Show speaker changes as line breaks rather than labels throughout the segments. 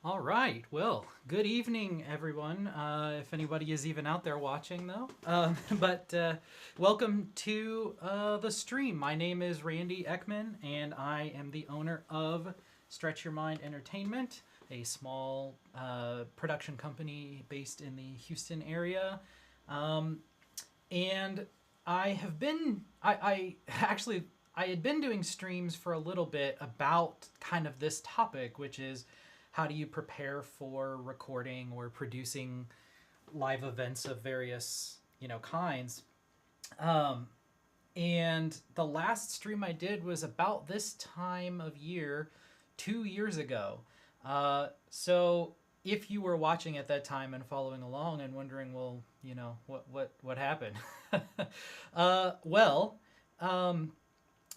All right. Well, good evening, everyone. If anybody is even out there watching, though. But welcome to the stream. My name is Randy Ekman, and I am the owner of Stretch Your Mind Entertainment, a small production company based in the Houston area. Um, and I have been, I actually, I had been doing streams for a little bit about kind of this topic, which is how do you prepare for recording or producing live events of various kinds. um, and the last stream I did was about this time of year 2 years ago. So if you were watching at that time and following along and wondering, well, what happened? Well, um,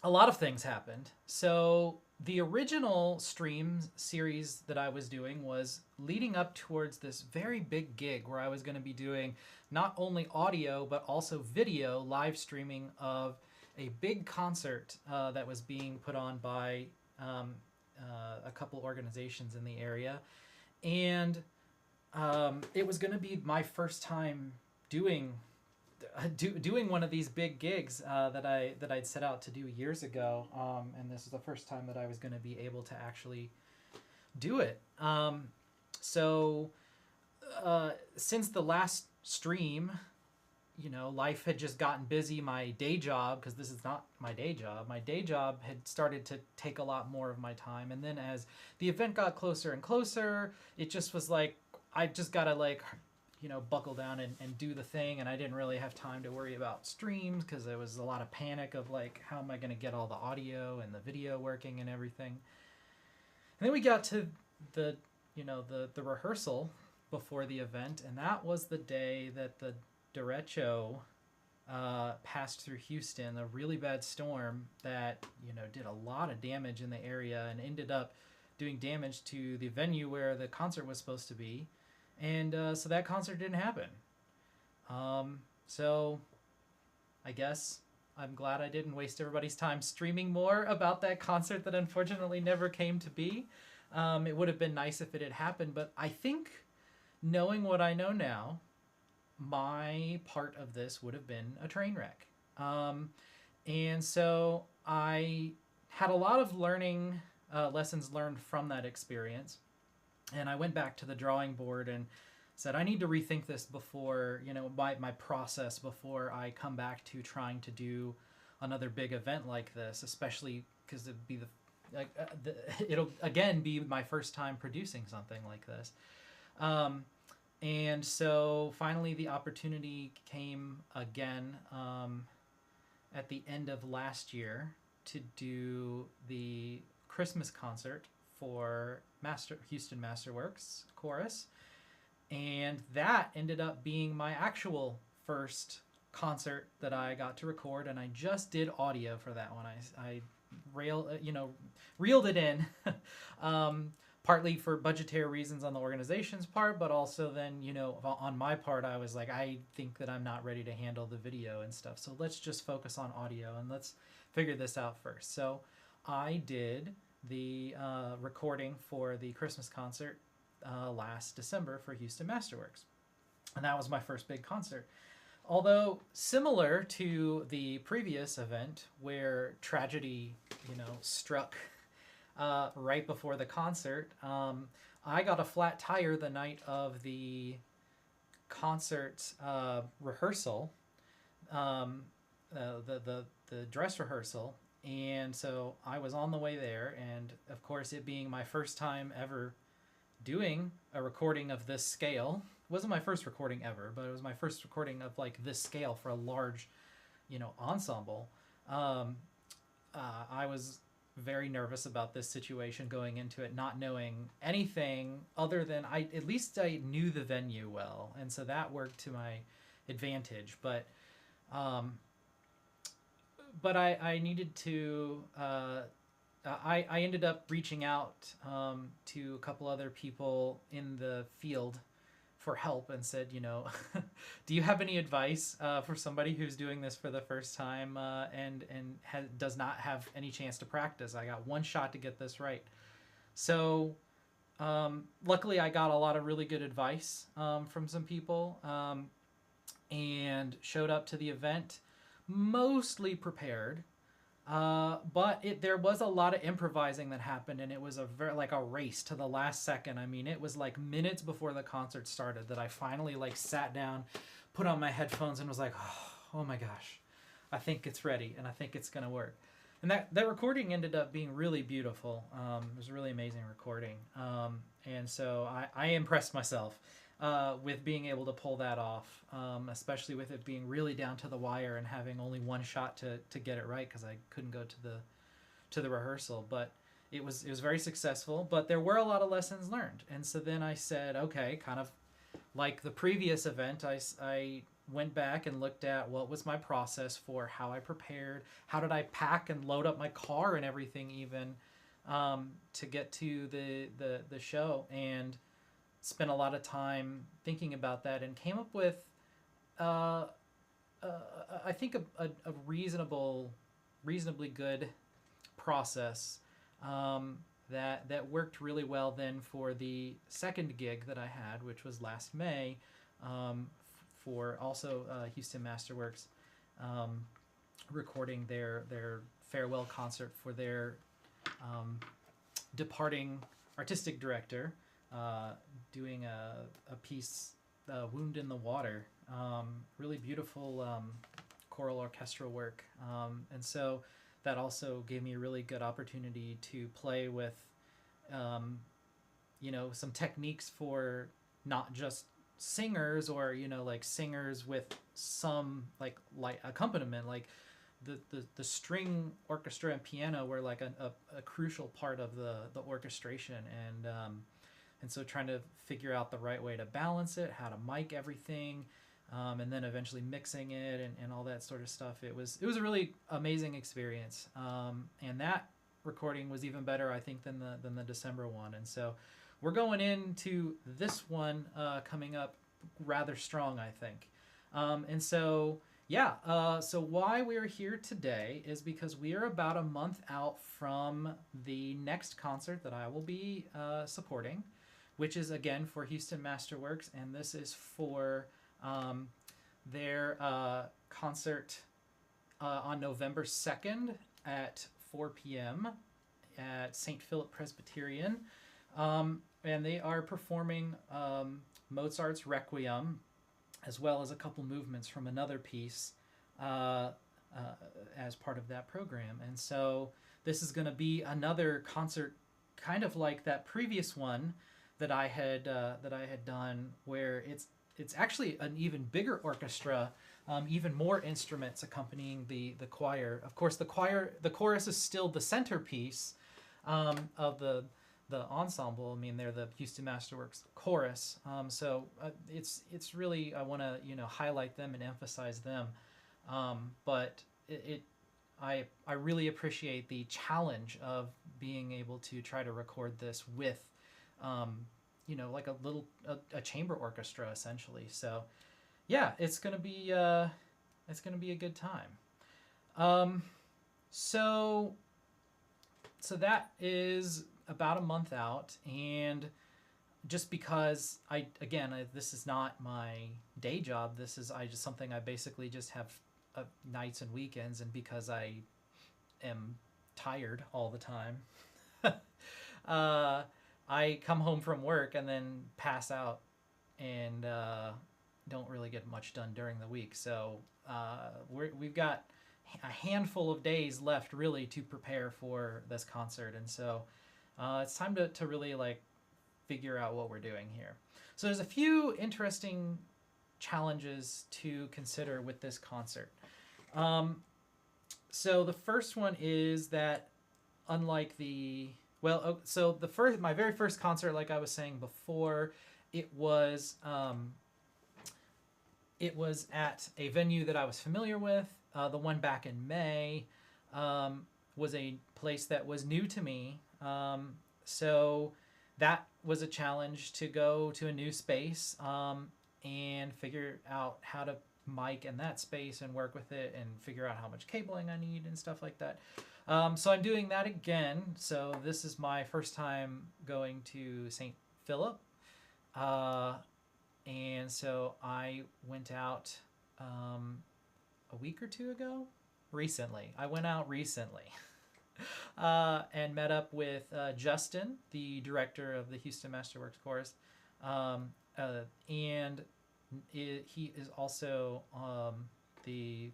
a lot of things happened. So the original stream series that I was doing was leading up towards this very big gig where I was going to be doing not only audio but also video live streaming of a big concert that was being put on by um, a couple organizations in the area. And it was going to be my first time doing doing one of these big gigs that I'd set out to do years ago, and this is the first time that I was going to be able to actually do it. So since the last stream, life had just gotten busy. My day job, because this is not my day job, my day job had started to take a lot more of my time, and then as the event got closer and closer, it just was like I just gotta buckle down and do the thing. And I didn't really have time to worry about streams because there was a lot of panic of like, how am I going to get all the audio and the video working and everything. And then we got to the, the rehearsal before the event. And that was the day that the derecho passed through Houston, a really bad storm that, did a lot of damage in the area and ended up doing damage to the venue where the concert was supposed to be. And so that concert didn't happen. So I guess I'm glad I didn't waste everybody's time streaming more about that concert that unfortunately never came to be. It would have been nice if it had happened, but I think, knowing what I know now, my part of this would have been a train wreck. And so I had a lot of lessons learned from that experience. And I went back to the drawing board and said, I need to rethink this before, my process before I come back to trying to do another big event like this, especially because it'll again be my first time producing something like this. And so finally the opportunity came again at the end of last year to do the Christmas concert for Houston Masterworks Chorus. And that ended up being my actual first concert that I got to record, and I just did audio for that one. I reeled it in, partly for budgetary reasons on the organization's part, but also then, on my part, I was like, I think that I'm not ready to handle the video and stuff. So let's just focus on audio and let's figure this out first. So I did the recording for the Christmas concert last December for Houston Masterworks. And that was my first big concert. Although similar to the previous event where tragedy, struck right before the concert, I got a flat tire the night of the concert rehearsal, the dress rehearsal. And so I was on the way there, and of course, it being my first time ever doing a recording of this scale, it wasn't my first recording ever, but it was my first recording of like this scale for a large, ensemble. I was very nervous about this situation going into it, not knowing anything other than at least I knew the venue well, and so that worked to my advantage. But I needed to. I ended up reaching out to a couple other people in the field for help and said, do you have any advice for somebody who's doing this for the first time and does not have any chance to practice? I got one shot to get this right. So Luckily, I got a lot of really good advice from some people, and showed up to the event mostly prepared. But there was a lot of improvising that happened, and it was a very like a race to the last second. I mean, it was like minutes before the concert started that I finally like sat down, put on my headphones, and was like, oh my gosh, I think it's ready, and I think it's gonna work. And that recording ended up being really beautiful. It was a really amazing recording, and so I impressed myself with being able to pull that off, especially with it being really down to the wire and having only one shot to get it right because I couldn't go to the rehearsal. But it was very successful. But there were a lot of lessons learned, and so then I said, okay, kind of like the previous event, I went back and looked at what was my process for how I prepared, how did I pack and load up my car and everything even to get to the show, and spent a lot of time thinking about that and came up with uh, I think a reasonably good process that worked really well then for the second gig that I had, which was last May, for also Houston Masterworks, recording their farewell concert for their departing artistic director, doing a piece, Wound in the Water. Really beautiful choral orchestral work. And so that also gave me a really good opportunity to play with, some techniques for not just singers or, like singers with some like light accompaniment, like the string orchestra and piano were like a crucial part of the orchestration, and so trying to figure out the right way to balance it, how to mic everything, and then eventually mixing it and all that sort of stuff. It was a really amazing experience, and that recording was even better, I think, than the December one. And so we're going into this one coming up rather strong, I think. And so yeah, so why we're here today is because we are about a month out from the next concert that I will be supporting, which is again for Houston Masterworks, and this is for their concert on November 2nd at 4 p.m. at St. Philip Presbyterian. And they are performing Mozart's Requiem, as well as a couple movements from another piece as part of that program. And so this is going to be another concert, kind of like that previous one that I had done, where it's actually an even bigger orchestra, even more instruments accompanying the choir. Of course, the chorus is still the centerpiece of the ensemble. I mean, they're the Houston Masterworks chorus. So it's really, I want to highlight them and emphasize them. But I really appreciate the challenge of being able to try to record this with like a chamber orchestra essentially. So yeah, it's gonna be a good time. So that is about a month out, and just because this is not my day job, this is just something I basically just have nights and weekends, and because I am tired all the time, I come home from work and then pass out and don't really get much done during the week. So we've got a handful of days left really to prepare for this concert, and so it's time to really like figure out what we're doing here. So there's a few interesting challenges to consider with this concert. So the first one is that unlike my very first concert, like I was saying before, it was at a venue that I was familiar with. The one back in May was a place that was new to me. So that was a challenge, to go to a new space and figure out how to mic in that space and work with it and figure out how much cabling I need and stuff like that. So I'm doing that again. So this is my first time going to St. Philip. Uh, and so I went out a week or two ago. Recently. I went out recently. And met up with Justin, the director of the Houston Masterworks Chorus. And he is also the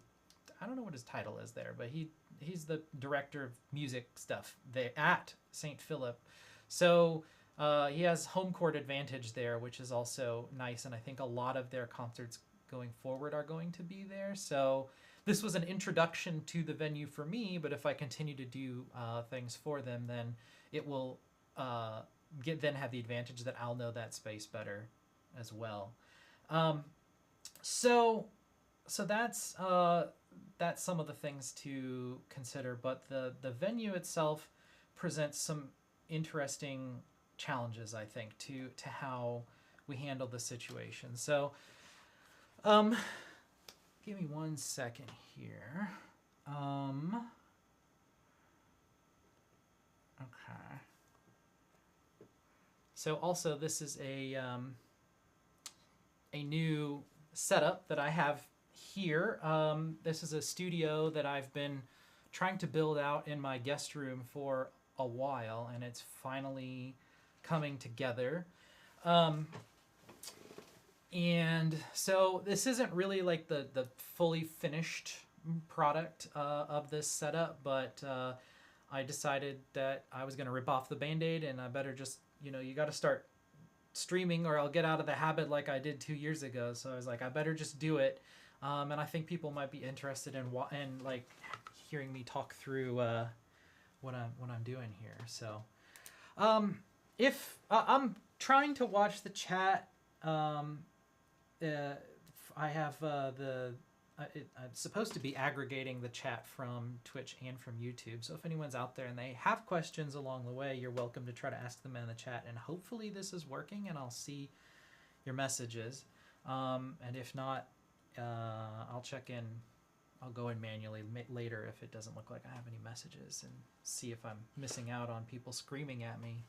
I don't know what his title is there, but he's the director of music stuff there at St. Philip. So he has home court advantage there, which is also nice, and I think a lot of their concerts going forward are going to be there. So this was an introduction to the venue for me, but if I continue to do things for them, then it will then have the advantage that I'll know that space better as well. Um, so that's some of the things to consider, but the venue itself presents some interesting challenges, I think, to how we handle the situation. So, give me 1 second here. Okay. So also, this is a new setup that I have here. This is a studio that I've been trying to build out in my guest room for a while, and it's finally coming together. And so this isn't really like the fully finished product of this setup, but I decided that I was going to rip off the Band-Aid, and I better just, you got to start streaming or I'll get out of the habit like I did 2 years ago. So I was like, I better just do it. And I think people might be interested in like hearing me talk through what I'm doing here. So if I'm trying to watch the chat, I have I'm supposed to be aggregating the chat from Twitch and from YouTube. So if anyone's out there and they have questions along the way, you're welcome to try to ask them in the chat. And hopefully this is working and I'll see your messages. And if not, I'll check in. I'll go in manually later if it doesn't look like I have any messages and see if I'm missing out on people screaming at me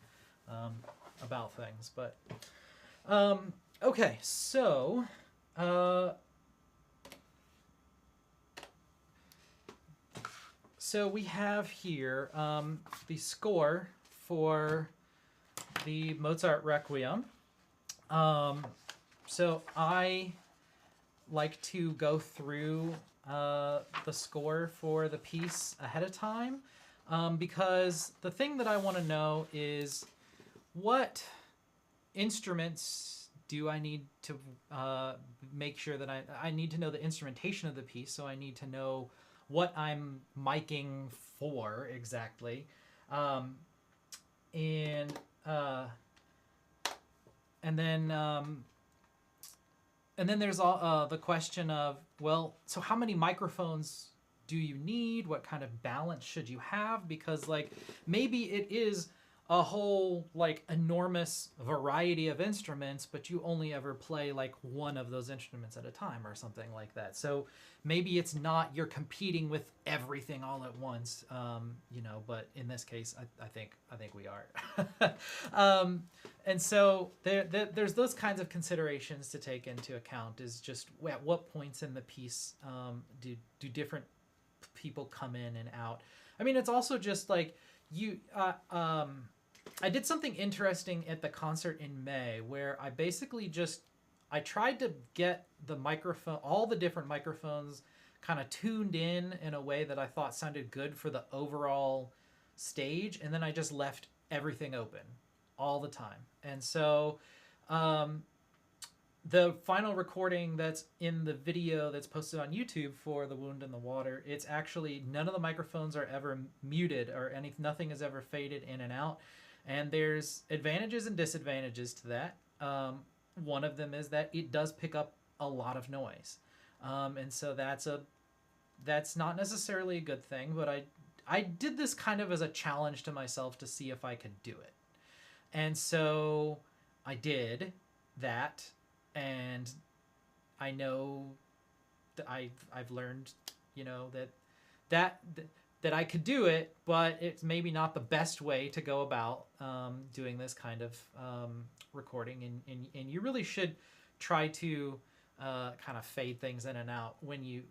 about things. But okay, so we have here the score for the Mozart Requiem. So I like to go through the score for the piece ahead of time because the thing that I want to know is what instruments do I need to make sure that I need to know the instrumentation of the piece, so I need to know what I'm miking for exactly. And then there's all the question of, well, so how many microphones do you need? What kind of balance should you have? Because like maybe it is a whole like enormous variety of instruments, but you only ever play like one of those instruments at a time or something like that. So maybe it's not you're competing with everything all at once, but in this case, I think we are. And so there's those kinds of considerations to take into account. Is just at what points in the piece do different people come in and out. I mean, it's also just like I did something interesting at the concert in May where I basically I tried to get the microphone, all the different microphones kind of tuned in a way that I thought sounded good for the overall stage. And then I just left everything open all the time. And so the final recording that's in the video that's posted on YouTube for The Wound in the Water, it's actually none of the microphones are ever muted or nothing is ever faded in and out. And there's advantages and disadvantages to that. One of them is that it does pick up a lot of noise. And so that's not necessarily a good thing, but I did this kind of as a challenge to myself to see if I could do it. And so I did that, and I know that I've learned, that that I could do it, but it's maybe not the best way to go about doing this kind of recording. And you really should try to kind of fade things in and out when you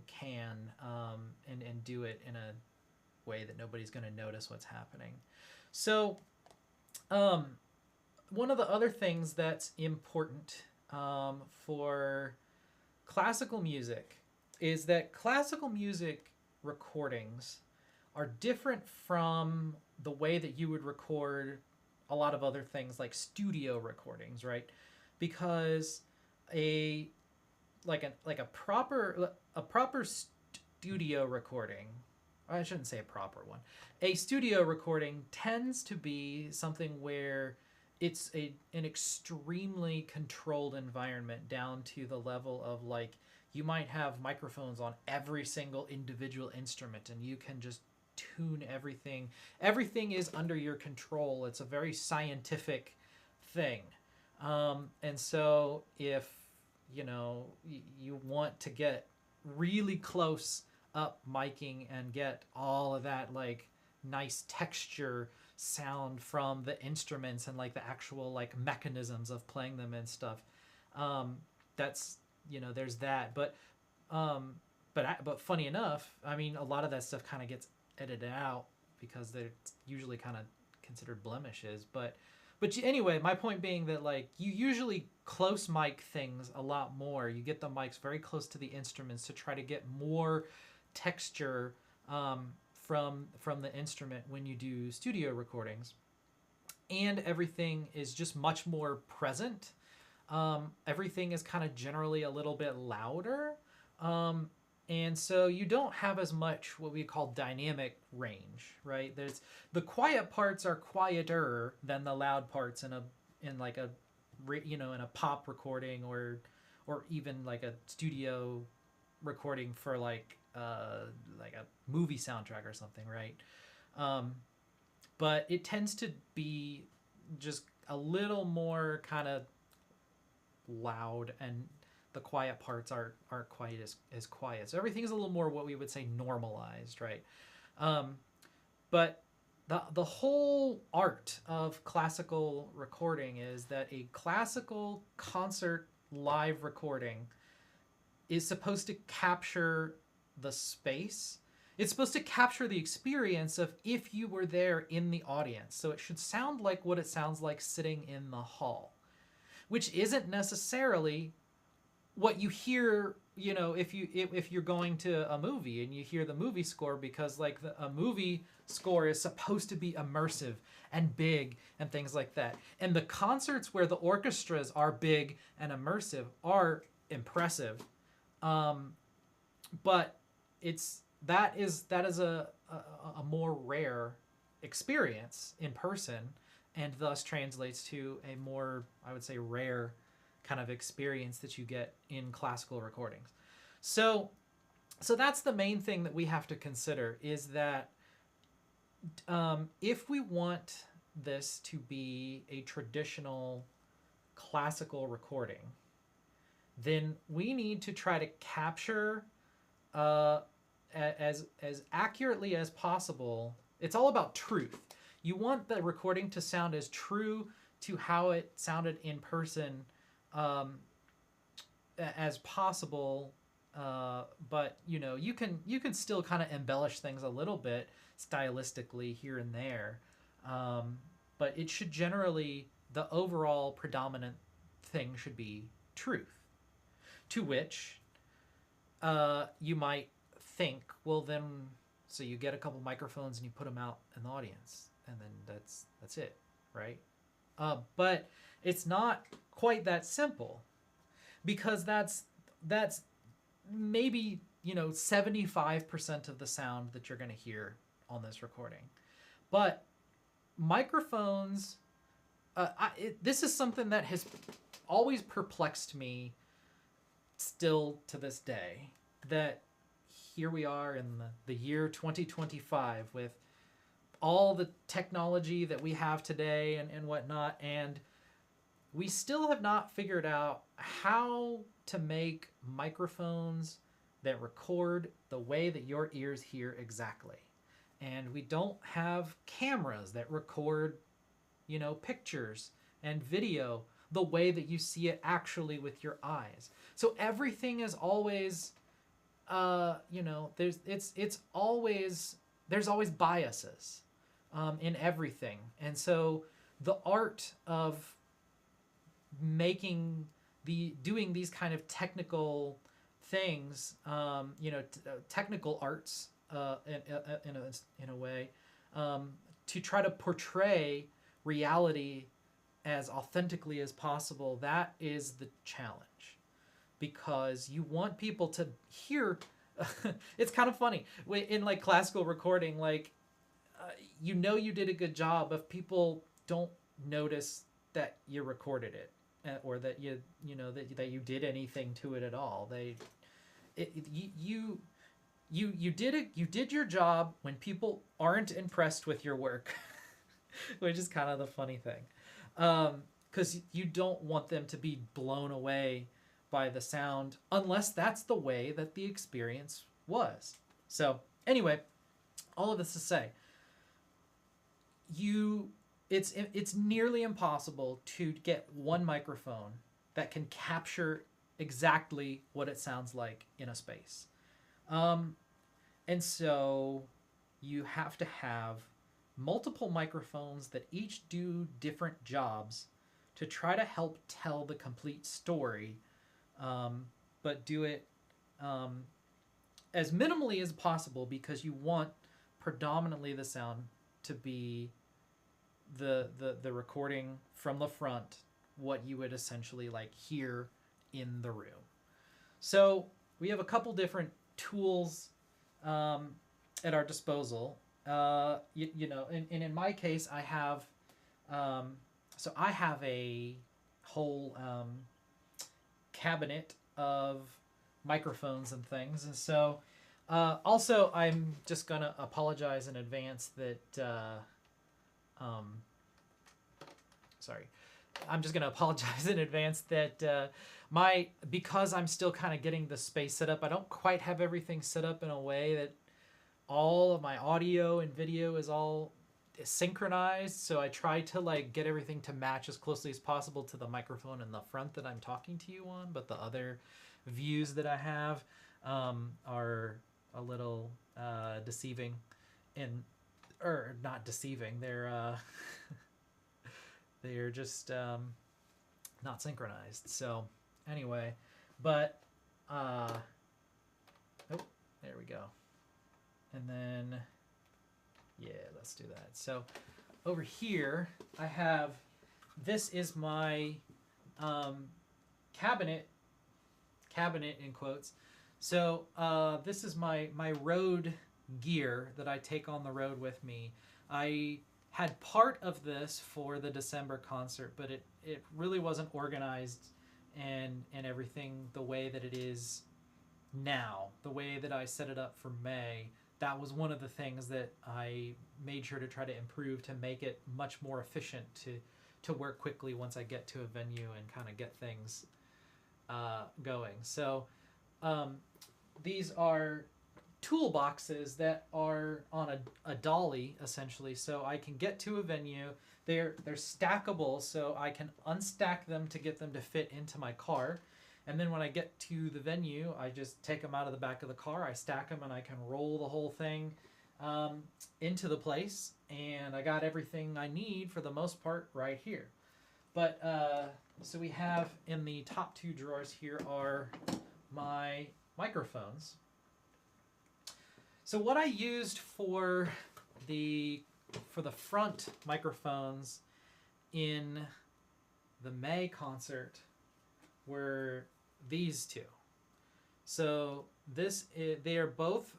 can, and do it in a way that nobody's going to notice what's happening. So one of the other things that's important for classical music is that classical music recordings are different from the way that you would record a lot of other things like studio recordings, right? Because a like a proper studio recording, I shouldn't say a proper one. A studio recording tends to be something where it's an extremely controlled environment down to the level of like you might have microphones on every single individual instrument and you can just tune everything. Everything is under your control. It's a very scientific thing. And so if you want to get really close up miking and get all of that like nice texture sound from the instruments and like the actual like mechanisms of playing them and stuff, that's there's that. But funny enough, I mean, a lot of that stuff kind of gets edited out because they're usually kind of considered blemishes. But anyway, my point being that like you usually close mic things a lot more. You get the mics very close to the instruments to try to get more texture from the instrument when you do studio recordings, and everything is just much more present. Everything is kind of generally a little bit louder, and so you don't have as much what we call dynamic range, right? There's the quiet parts are quieter than the loud parts in a pop recording or even like a studio recording for like a movie soundtrack or something, right? But it tends to be just a little more kind of loud, and the quiet parts aren't quite as quiet. So everything is a little more what we would say normalized, right? But the whole art of classical recording is that a classical concert live recording is supposed to capture the space. It's supposed to capture the experience of if you were there in the audience. So it should sound like what it sounds like sitting in the hall, which isn't necessarily what you hear, if you're going to a movie and you hear the movie score, because like a movie score is supposed to be immersive and big and things like that. And the concerts where the orchestras are big and immersive are impressive. But that is a more rare experience in person, and thus translates to a more, I would say, rare kind of experience that you get in classical recordings. So that's the main thing that we have to consider, is that if we want this to be a traditional classical recording, then we need to try to capture as accurately as possible. It's all about truth. You want the recording to sound as true to how it sounded in person as possible, but you can still kind of embellish things a little bit stylistically here and there, but it should generally, the overall predominant thing should be truth. To which you might think, well then, so you get a couple microphones and you put them out in the audience, and then that's it, right? But it's not quite that simple, because that's maybe 75% of the sound that you're going to hear on this recording. But microphones, this is something that has always perplexed me still to this day, that here we are in the year 2025 with all the technology that we have today and whatnot, and we still have not figured out how to make microphones that record the way that your ears hear exactly. and we don't have cameras that record, pictures and video the way that you see it actually with your eyes. So everything is always, there's always biases in everything. And so the art of doing these kind of technical things, technical arts, in a way, to try to portray reality as authentically as possible. That is the challenge, because you want people to hear. It's kind of funny in like classical recording, like you did a good job if people don't notice that you recorded it, or that that you did anything to it at all. You did your job when people aren't impressed with your work, which is kind of the funny thing, because you don't want them to be blown away by the sound unless that's the way that the experience was. So anyway, all of this to say, it's nearly impossible to get one microphone that can capture exactly what it sounds like in a space. And so you have to have multiple microphones that each do different jobs to try to help tell the complete story, but do it as minimally as possible, because you want predominantly the sound to be the recording from the front, what you would essentially like hear in the room. So we have a couple different tools at our disposal. And in my case, I have I have a whole cabinet of microphones and things. And so also, I'm just gonna apologize in advance that I'm just gonna apologize in advance that because I'm still kind of getting the space set up, I don't quite have everything set up in a way that all of my audio and video is all synchronized. So I try to like get everything to match as closely as possible to the microphone in the front that I'm talking to you on, but the other views that I have are a little deceiving, or not deceiving. They're they're just not synchronized. So anyway, but oh, there we go. And then yeah, let's do that. So over here I have, this is my cabinet in quotes. So this is my road gear that I take on the road with me. I had part of this for the December concert, but it really wasn't organized and everything the way that it is now, the way that I set it up for May. That was one of the things that I made sure to try to improve to make it much more efficient to work quickly once I get to a venue and kind of get things going. So these are toolboxes that are on a dolly, essentially, so I can get to a venue. They're stackable, so I can unstack them to get them to fit into my car. And then when I get to the venue, I just take them out of the back of the car, I stack them, and I can roll the whole thing into the place. And I got everything I need for the most part right here. But so we have in the top two drawers here are my microphones. So what I used for the front microphones in the May concert were these two. So they are both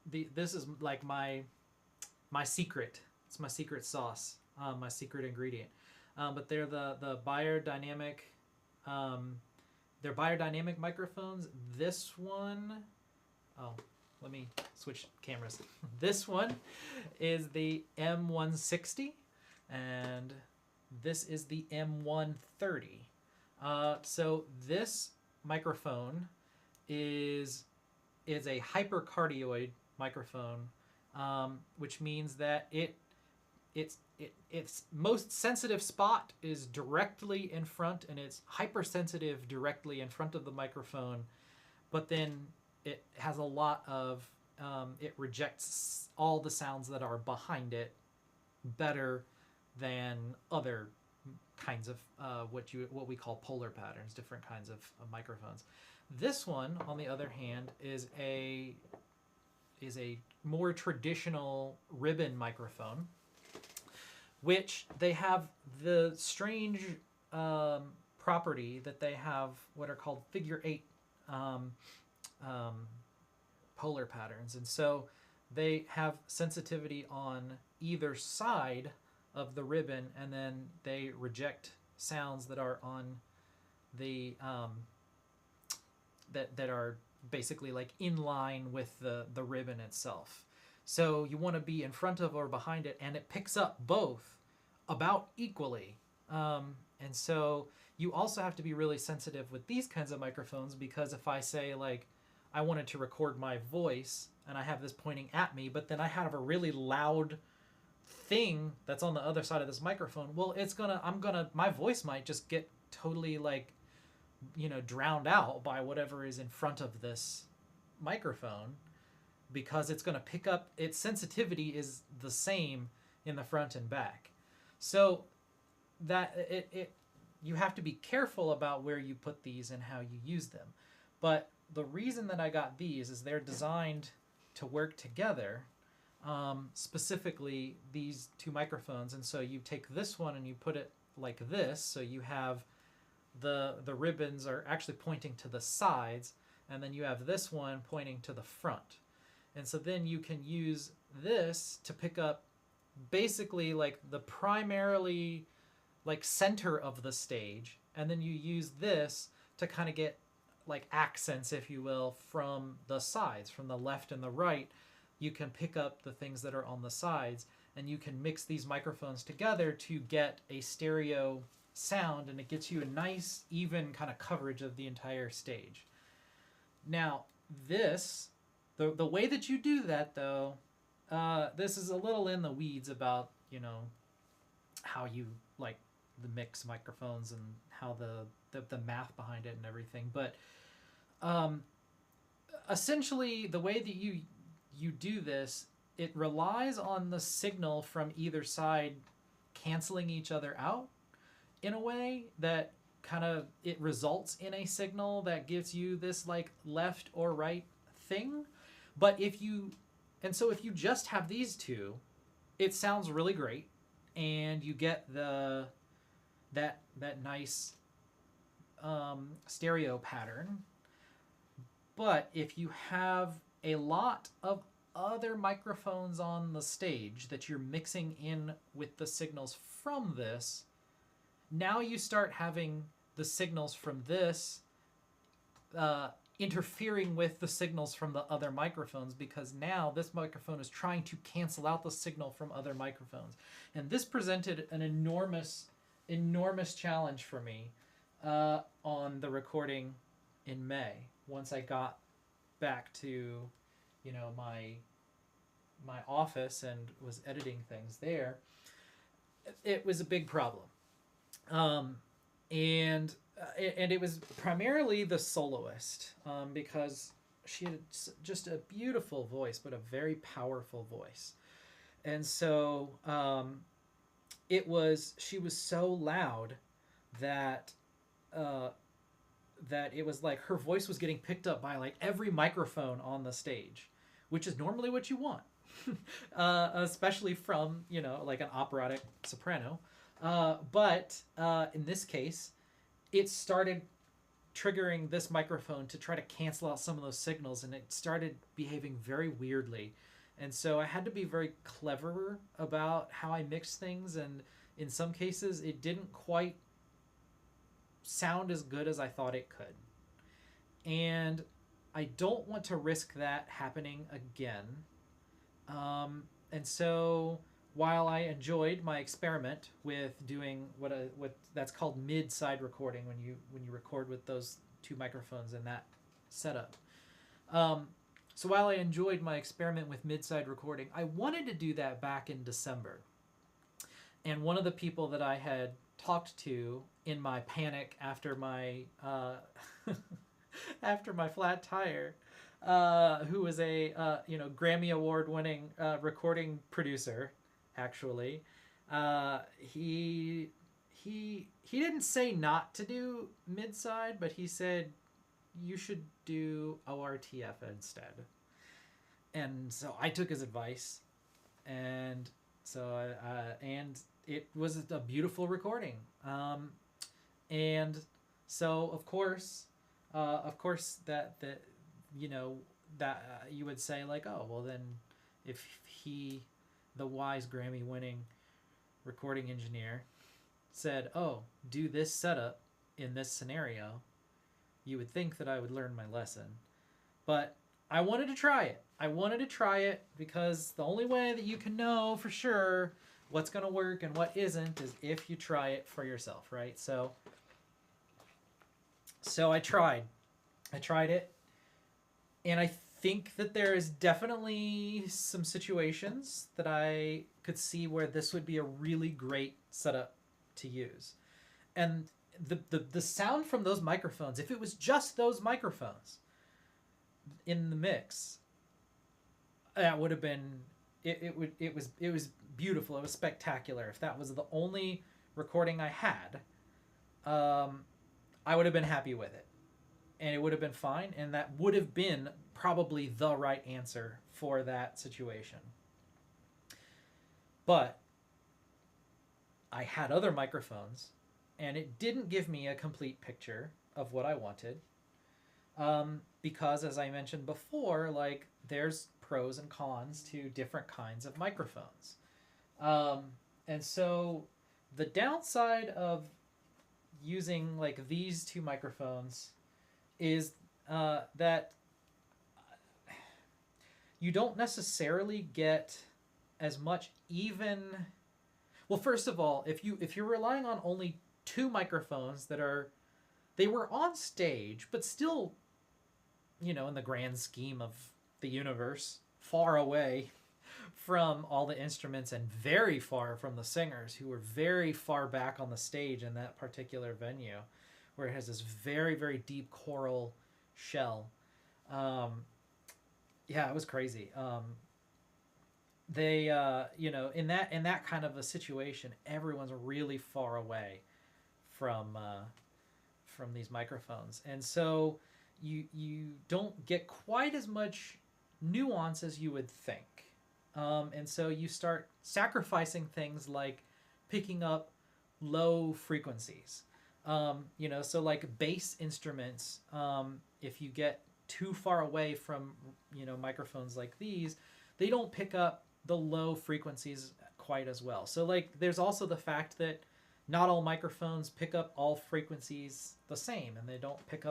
this is like my secret. It's my secret sauce, my secret ingredient. But they're the biodynamic. They're biodynamic microphones. This one, let me switch cameras. This one is the M160, and this is the M130. So this microphone is a hypercardioid microphone. which means that its most sensitive spot is directly in front, and it's hypersensitive directly in front of the microphone. But then it has a lot of it rejects all the sounds that are behind it better than other kinds of what we call polar patterns, different kinds of microphones. This one, on the other hand, is a more traditional ribbon microphone, which they have the strange property that they have what are called figure 8 polar patterns. And so they have sensitivity on either side of the ribbon, and then they reject sounds that are on the that are basically like in line with the ribbon itself. So you want to be in front of or behind it, and it picks up both about equally. And so you also have to be really sensitive with these kinds of microphones, because if I say, like, I wanted to record my voice and I have this pointing at me, but then I have a really loud thing that's on the other side of this microphone, well, my voice might just get totally, like, drowned out by whatever is in front of this microphone, because it's going to pick up, its sensitivity is the same in the front and back. So that you have to be careful about where you put these and how you use them. But the reason that I got these is they're designed to work together, specifically these two microphones. And so you take this one and you put it like this, so you have the ribbons are actually pointing to the sides, and then you have this one pointing to the front. And so then you can use this to pick up basically like the primarily like center of the stage, and then you use this to kind of get like accents, if you will, from the sides, from the left and the right. You can pick up the things that are on the sides, and you can mix these microphones together to get a stereo sound, and it gets you a nice even kind of coverage of the entire stage. Now this, the way that you do that though, this is a little in the weeds about how you like the mix microphones and how the math behind it and everything, but essentially the way that you do this, it relies on the signal from either side canceling each other out in a way that kind of it results in a signal that gives you this like left or right thing. But if you just have these two, it sounds really great, and you get that nice stereo pattern. But if you have a lot of other microphones on the stage that you're mixing in with the signals from this, now you start having the signals from this interfering with the signals from the other microphones, because now this microphone is trying to cancel out the signal from other microphones. And this presented an enormous challenge for me on the recording in May, once I got back to my office and was editing things there. It was a big problem. And it was primarily the soloist, because she had just a beautiful voice, but a very powerful voice. And so she was so loud that it was like her voice was getting picked up by like every microphone on the stage, which is normally what you want, especially from like an operatic soprano. But in this case, it started triggering this microphone to try to cancel out some of those signals, and it started behaving very weirdly. And so I had to be very clever about how I mixed things, and in some cases it didn't quite sound as good as I thought it could. And I don't want to risk that happening again. And so while I enjoyed my experiment with doing what that's called mid-side recording, when you record with those two microphones in that setup, So while I enjoyed my experiment with mid-side recording, I wanted to do that back in December. And one of the people that I had talked to in my panic after my after my flat tire, who was a Grammy Award winning recording producer, actually, he didn't say not to do mid-side, but he said you should do ORTF instead. And so I took his advice, and so and it was a beautiful recording. And so of course that you would say like, oh well, then if the wise Grammy winning recording engineer said, oh, do this setup in this scenario, you would think that I would learn my lesson. But I wanted to try it. I wanted to try it because the only way that you can know for sure what's going to work and what isn't is if you try it for yourself, right? So I tried it, and I think that there is definitely some situations that I could see where this would be a really great setup to use. And the sound from those microphones, if it was just those microphones in the mix, that would have been it was beautiful. It was spectacular. If that was the only recording I had, I would have been happy with it, and it would have been fine, and that would have been probably the right answer for that situation. But I had other microphones, and it didn't give me a complete picture of what I wanted, because as I mentioned before, like there's pros and cons to different kinds of microphones. And so the downside of using like these two microphones is that you don't necessarily get as much even. Well, first of all, if you're relying on only two microphones they were on stage, but still, in the grand scheme of the universe, far away from all the instruments and very far from the singers, who were very far back on the stage in that particular venue, where it has this very, very deep choral shell. Yeah, it was crazy. They in that kind of a situation, everyone's really far away from these microphones, and so you don't get quite as much nuance as you would think, and so you start sacrificing things like picking up low frequencies. So like bass instruments, if you get too far away from microphones like these, they don't pick up the low frequencies quite as well. So like there's also the fact that not all microphones pick up all frequencies the same, and they don't pick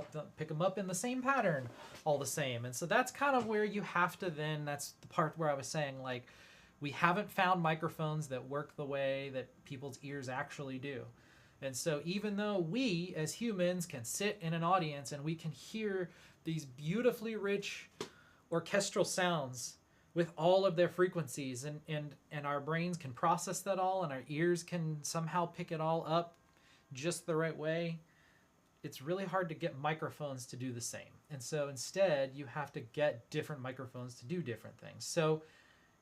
them up in the same pattern all the same. And so that's kind of where you have to that's the part where I was saying, like, we haven't found microphones that work the way that people's ears actually do. And so even though we as humans can sit in an audience and we can hear these beautifully rich orchestral sounds with all of their frequencies, and our brains can process that all, and our ears can somehow pick it all up just the right way, it's really hard to get microphones to do the same. And so instead, you have to get different microphones to do different things. So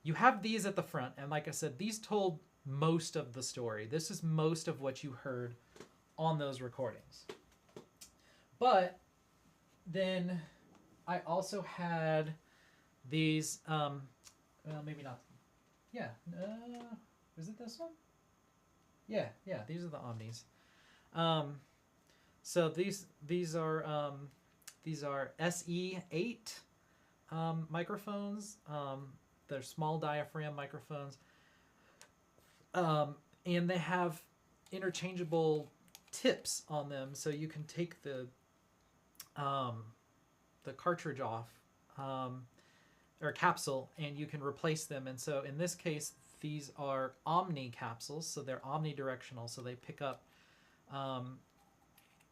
you have these at the front, and like I said, these told most of the story. This is most of what you heard on those recordings. But then I also had these, well, maybe not. Yeah. Is it this one? Yeah. These are the Omnis. So these are SE8 microphones. They're small diaphragm microphones, and they have interchangeable tips on them, so you can take the cartridge off, or capsule, and you can replace them. And so in this case, these are Omni capsules, so they're omnidirectional, so they pick up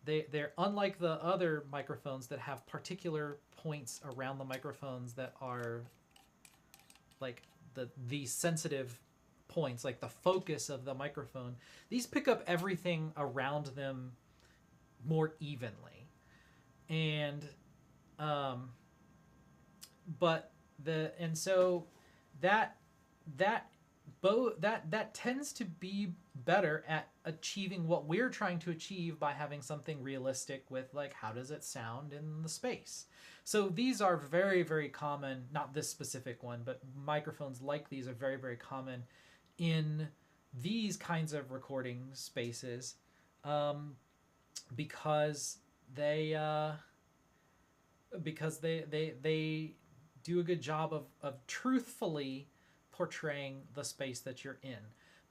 they're unlike the other microphones that have particular points around the microphones that are like the sensitive points, like the focus of the microphone. These pick up everything around them more evenly, and um, but the and so that that that tends to be better at achieving what we're trying to achieve by having something realistic with like how does it sound in the space. So these are very, very common, not this specific one, but microphones like these are very, very common in these kinds of recording spaces, um, because they they do a good job of truthfully portraying the space that you're in.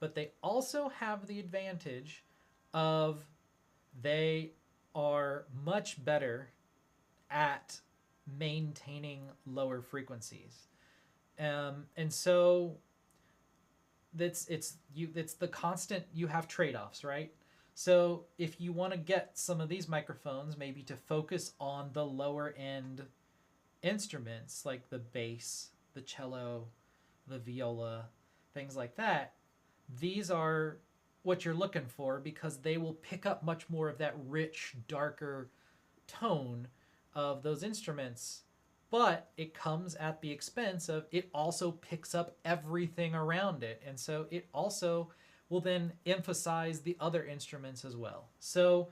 But they also have the advantage of they are much better at maintaining lower frequencies. And so it's the constant, you have trade-offs, right? So if you want to get some of these microphones maybe to focus on the lower end instruments like the bass, the cello, the viola, things like that, these are what you're looking for because they will pick up much more of that rich, darker tone of those instruments. But it comes at the expense of it also picks up everything around it. And so it also will then emphasize the other instruments as well. So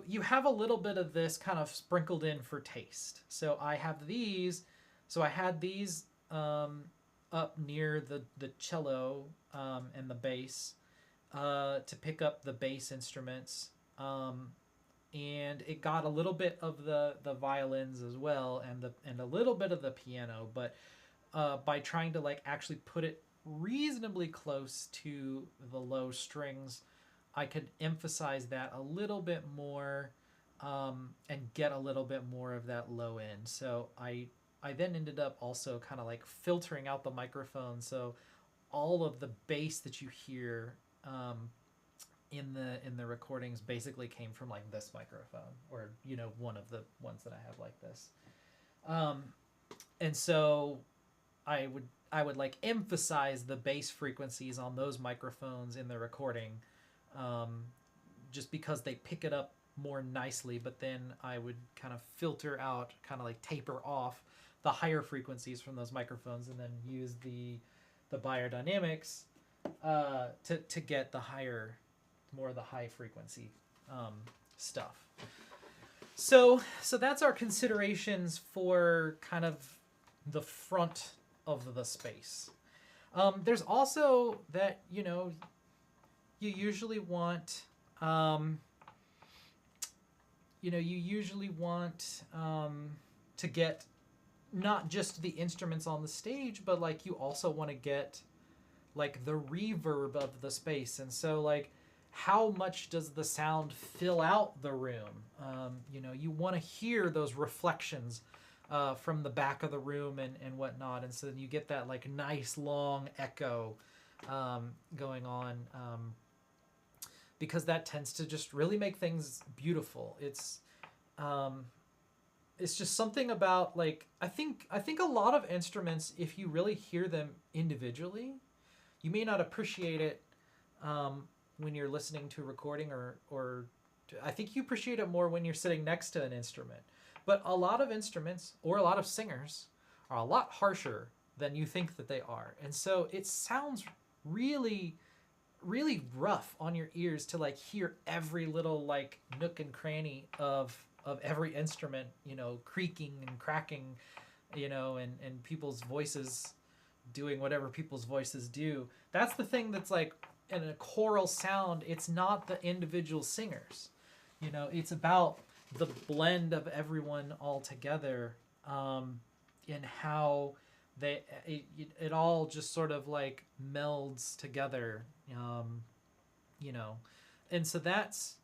you have a little bit of this kind of sprinkled in for taste. So I have these. So I had these up near the cello and the bass to pick up the bass instruments. And it got a little bit of the violins as well and a little bit of the piano. But by trying to like actually put it reasonably close to the low strings, I could emphasize that a little bit more and get a little bit more of that low end. So I then ended up also kind of like filtering out the microphone, so all of the bass that you hear in the recordings basically came from like this microphone, or one of the ones that I have like this. And so I would like emphasize the bass frequencies on those microphones in the recording, just because they pick it up more nicely. But then I would kind of filter out, kind of like taper off the higher frequencies from those microphones, and then use the biodynamics to get the more of the high frequency stuff. So that's our considerations for kind of the front of the space. There's also that you usually want to get not just the instruments on the stage, but like you also want to get like the reverb of the space. And so like how much does the sound fill out the room? You want to hear those reflections from the back of the room and whatnot. And so then you get that like nice long echo going on, because that tends to just really make things beautiful. It's just something about like I think a lot of instruments, if you really hear them individually, you may not appreciate it when you're listening to a recording, or I think you appreciate it more when you're sitting next to an instrument. But a lot of instruments or a lot of singers are a lot harsher than you think that they are, and so it sounds really, really rough on your ears to like hear every little like nook and cranny of every instrument, creaking and cracking, and people's voices doing whatever people's voices do. That's the thing that's like in a choral sound, it's not the individual singers. It's about the blend of everyone all together, and how it all just sort of like melds together, and so that's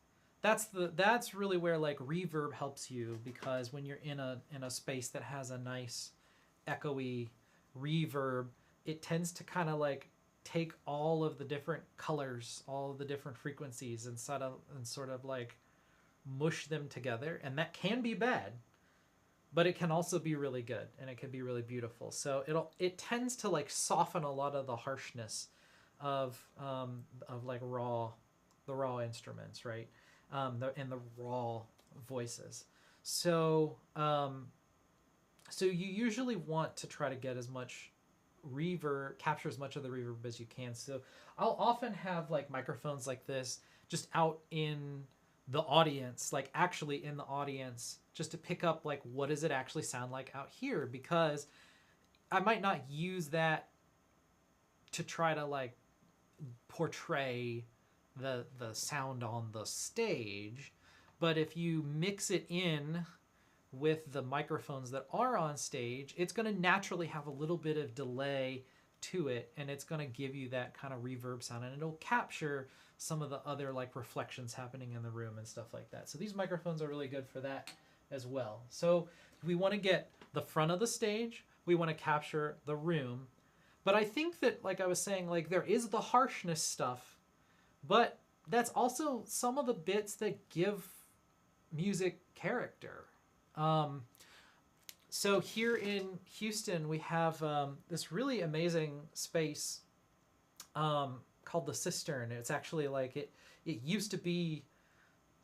really where like reverb helps you, because when you're in a space that has a nice echoey reverb, it tends to kind of like take all of the different colors, all of the different frequencies, and sort of like mush them together, and that can be bad, but it can also be really good, and it can be really beautiful. So it tends to like soften a lot of the harshness of like the raw instruments, right? And the raw voices. So so you usually want to try to get as much reverb, capture as much of the reverb as you can. So I'll often have like microphones like this just out in the audience, like actually in the audience, just to pick up like what does it actually sound like out here, because I might not use that to try to like portray the sound on the stage, but if you mix it in with the microphones that are on stage, it's going to naturally have a little bit of delay to it, and it's going to give you that kind of reverb sound, and it'll capture some of the other like reflections happening in the room and stuff like that. So these microphones are really good for that as well. So we want to get the front of the stage, we want to capture the room, but I think that, like I was saying, like there is the harshness stuff, but that's also some of the bits that give music character. So here in Houston, we have this really amazing space called the Cistern. It's actually like it used to be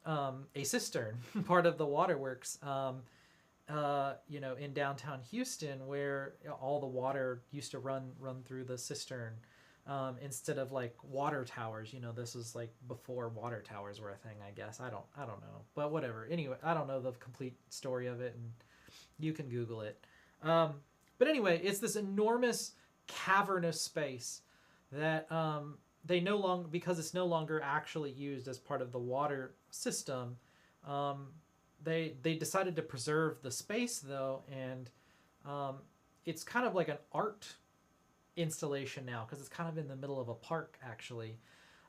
a cistern, part of the waterworks, in downtown Houston, where all the water used to run through the cistern. Instead of like water towers, this was like before water towers were a thing, I guess. I don't know, but whatever. Anyway, I don't know the complete story of it, and you can Google it. But anyway, it's this enormous cavernous space that they no longer, because it's no longer actually used as part of the water system. They decided to preserve the space though, and it's kind of like an art installation now, because it's kind of in the middle of a park actually.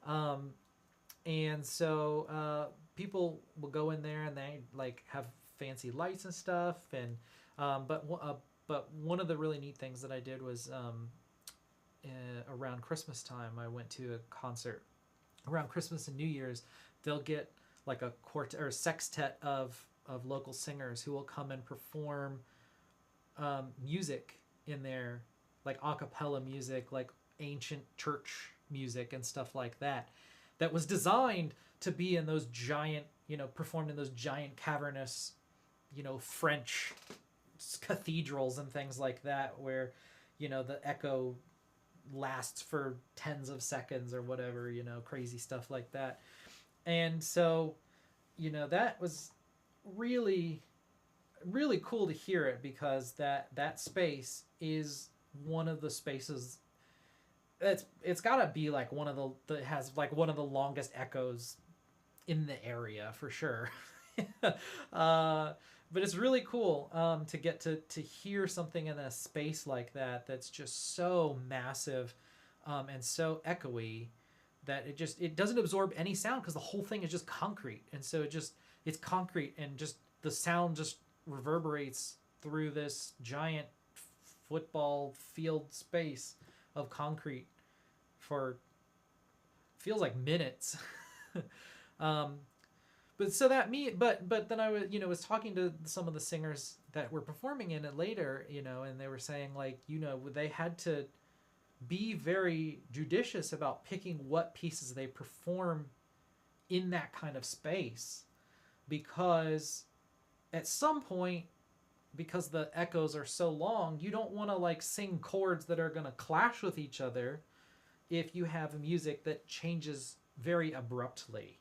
And so people will go in there and they like have fancy lights and stuff, and but one of the really neat things that I did was around Christmas time I went to a concert. Around Christmas and New Year's they'll get like a quartet or sextet of local singers who will come and perform music in there, like a cappella music, like ancient church music and stuff like that, that was designed to be in those giant, performed in those giant cavernous, French cathedrals and things like that, where, the echo lasts for tens of seconds or whatever, crazy stuff like that. And so, that was really, really cool to hear it, because that space is one of the spaces it's got to be like one of the that has like one of the longest echoes in the area for sure. But it's really cool to get to hear something in a space like that that's just so massive and so echoey that it doesn't absorb any sound, because the whole thing is just concrete, and so it's concrete, and just the sound just reverberates through this giant football field space of concrete for feels like minutes. But so that me but then I was talking to some of the singers that were performing in it later, and they were saying like, they had to be very judicious about picking what pieces they perform in that kind of space, because at some point, because the echoes are so long, you don't want to like sing chords that are going to clash with each other if you have music that changes very abruptly.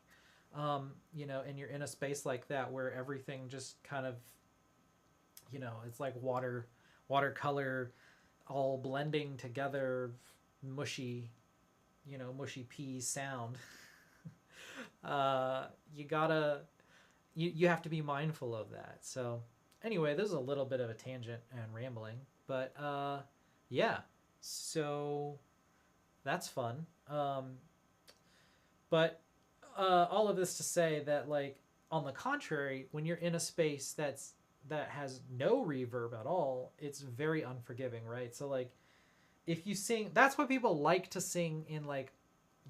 And you're in a space like that where everything just kind of, it's like watercolor all blending together, mushy pea sound. You have to be mindful of that. So anyway, this is a little bit of a tangent and rambling, but yeah, so that's fun. But all of this to say that, like, on the contrary, when you're in a space that has no reverb at all, it's very unforgiving, right? So like, if you sing, that's why people like to sing in like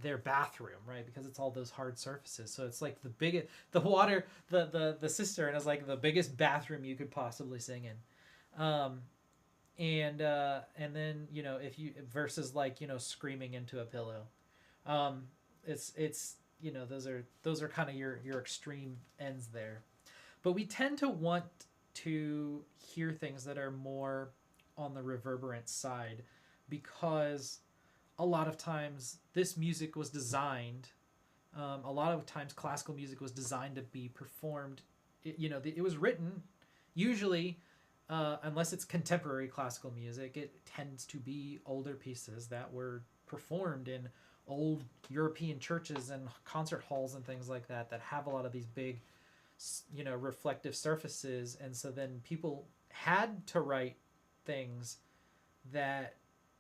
their bathroom, right? Because it's all those hard surfaces. So it's like the biggest, the water, the cistern is like the biggest bathroom you could possibly sing in. And then, you know, if you versus like, you know, screaming into a pillow. Um, it's you know, those are kind of your extreme ends there. But we tend to want to hear things that are more on the reverberant side because a lot of times this music was designed, a lot of times classical music was designed to be performed. You know, it was written usually, unless it's contemporary classical music, it tends to be older pieces that were performed in old European churches and concert halls and things like that that have a lot of these big, you know, reflective surfaces. And so then people had to write things that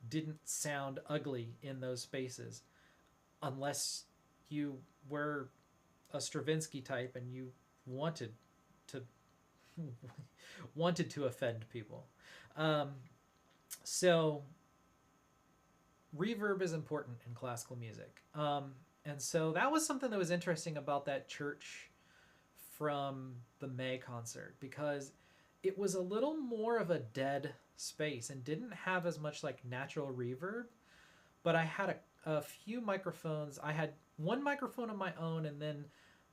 didn't sound ugly in those spaces unless you were a Stravinsky type and you wanted to wanted to offend people. So reverb is important in classical music. And so that was something that was interesting about that church from the May concert because it was a little more of a dead space and didn't have as much like natural reverb. But I had a few microphones. I had one microphone of my own, and then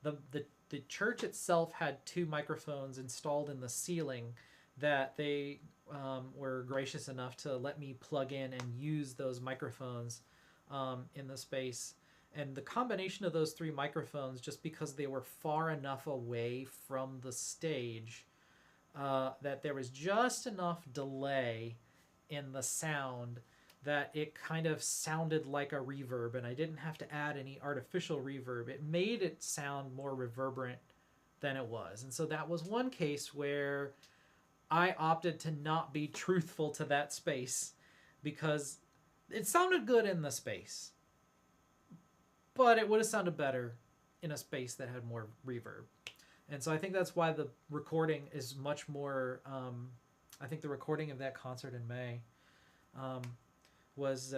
the church itself had two microphones installed in the ceiling that they were gracious enough to let me plug in and use those microphones in the space. And the combination of those three microphones, just because they were far enough away from the stage, that there was just enough delay in the sound that it kind of sounded like a reverb, and I didn't have to add any artificial reverb. It made it sound more reverberant than it was. And so that was one case where I opted to not be truthful to that space because it sounded good in the space, but it would have sounded better in a space that had more reverb. And so I think that's why the recording is much more, I think the recording of that concert in May was,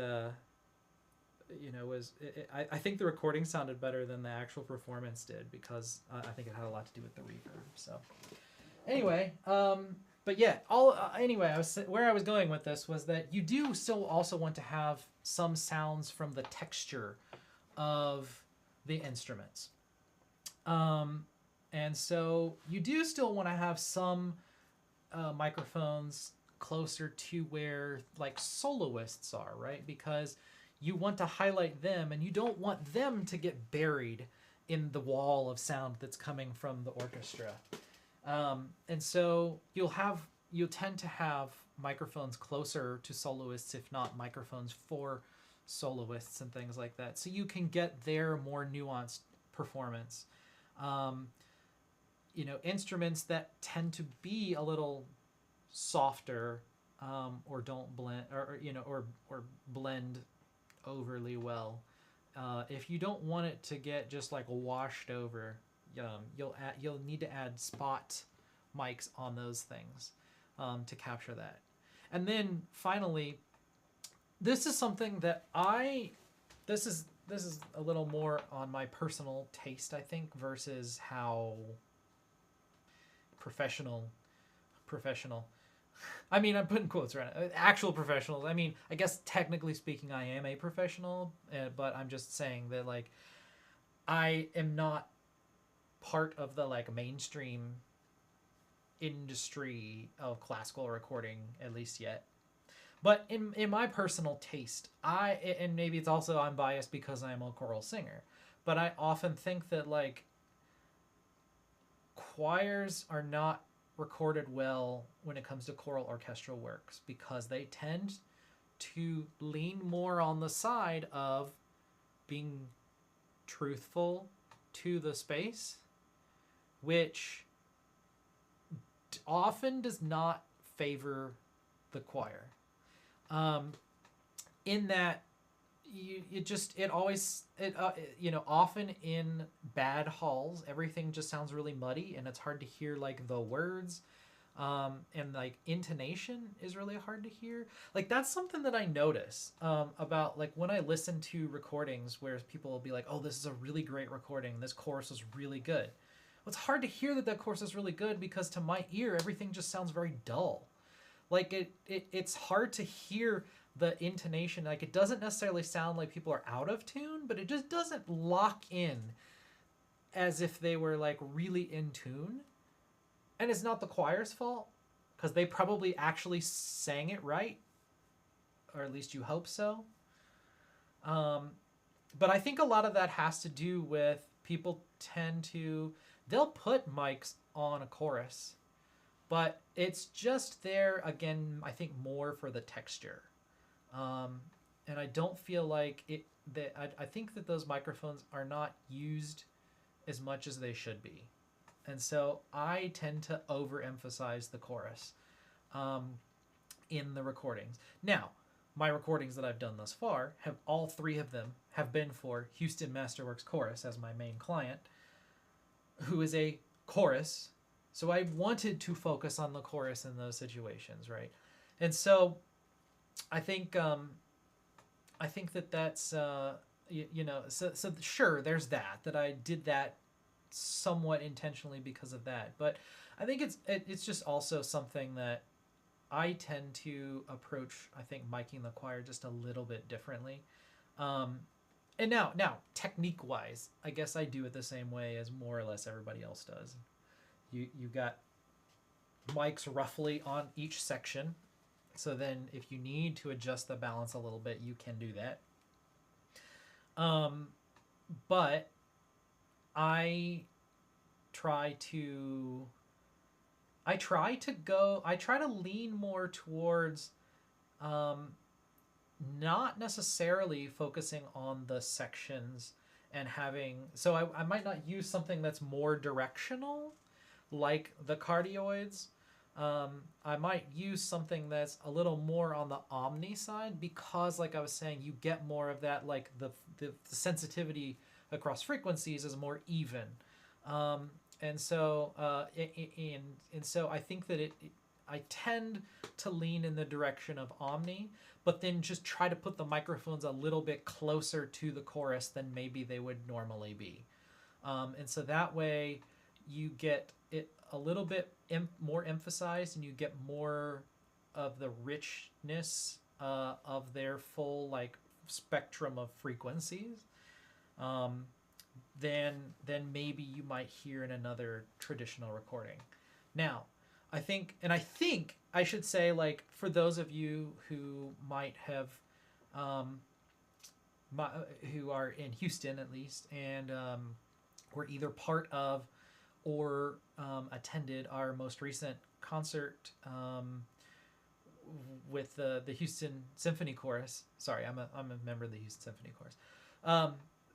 you know, I think the recording sounded better than the actual performance did because I think it had a lot to do with the reverb. So anyway, but yeah, anyway, where I was going with this was that you do still also want to have some sounds from the texture of the instruments. And so you do still want to have some microphones closer to where like soloists are, right? Because you want to highlight them and you don't want them to get buried in the wall of sound that's coming from the orchestra. And so you'll tend to have microphones closer to soloists, if not microphones for soloists and things like that. So you can get their more nuanced performance. You know, instruments that tend to be a little softer, or don't blend, or blend overly well. If you don't want it to get just like washed over, you'll need to add spot mics on those things to capture that. And then finally, this is something that this is a little more on my personal taste, I think, versus how professional. I mean, I'm putting quotes around it. Actual professionals. I mean, I guess technically speaking, I am a professional, but I'm just saying that like I am not part of the like mainstream industry of classical recording, at least yet. But in my personal taste, and maybe it's also I'm biased because I'm a choral singer, but I often think that like choirs are not recorded well when it comes to choral orchestral works because they tend to lean more on the side of being truthful to the space, which often does not favor the choir. In that often in bad halls, everything just sounds really muddy and it's hard to hear like the words. And like intonation is really hard to hear. Like that's something that I notice about like when I listen to recordings where people will be like, "Oh, this is a really great recording. This chorus is really good." Well, it's hard to hear that chorus is really good because to my ear everything just sounds very dull. Like it's hard to hear the intonation. Like it doesn't necessarily sound like people are out of tune, but it just doesn't lock in as if they were like really in tune. And it's not the choir's fault because they probably actually sang it right, or at least you hope so. Um, but I think a lot of that has to do with people tend to they'll put mics on a chorus, but it's just there again. I think more for the texture, and I don't feel like it. That I think that those microphones are not used as much as they should be. And so I tend to overemphasize the chorus in the recordings. Now, my recordings that I've done thus far have all three of them have been for Houston Masterworks Chorus as my main client, who is a chorus. So I wanted to focus on the chorus in those situations, right? And so I think that that's so sure there's that I did that somewhat intentionally because of that, but I think it's just also something that I tend to approach. I think miking the choir just a little bit differently, and now technique wise, I guess I do it the same way as more or less everybody else does. You got mics roughly on each section, so then if you need to adjust the balance a little bit, you can do that. But I try to lean more towards not necessarily focusing on the sections and having so I might not use something that's more directional like the cardioids. I might use something that's a little more on the omni side because like I was saying, you get more of that, like the sensitivity across frequencies is more even. And so I think that I tend to lean in the direction of omni, but then just try to put the microphones a little bit closer to the chorus than maybe they would normally be. And so that way you get it a little bit more emphasized and you get more of the richness of their full like spectrum of frequencies. Than maybe you might hear in another traditional recording. Now, I think I should say, like, for those of you who might have, who are in Houston at least, and were either part of or attended our most recent concert with the Houston Symphony Chorus. Sorry, I'm a member of the Houston Symphony Chorus.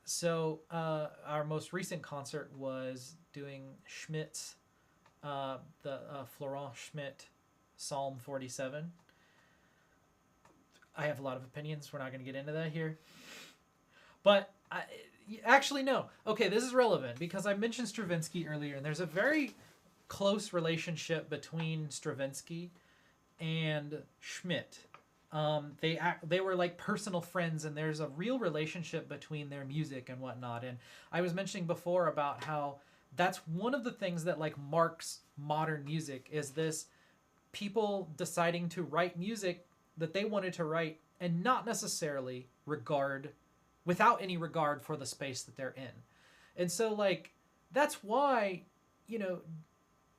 So our most recent concert was doing Schmidt's, the Florent Schmidt Psalm 47. I have a lot of opinions. We're not going to get into that here. But actually, no. Okay, this is relevant because I mentioned Stravinsky earlier, and there's a very close relationship between Stravinsky and Schmidt. They were like personal friends, and there's a real relationship between their music and whatnot. And I was mentioning before about how that's one of the things that like marks modern music is this people deciding to write music that they wanted to write and not necessarily without any regard for the space that they're in. And so like that's why, you know,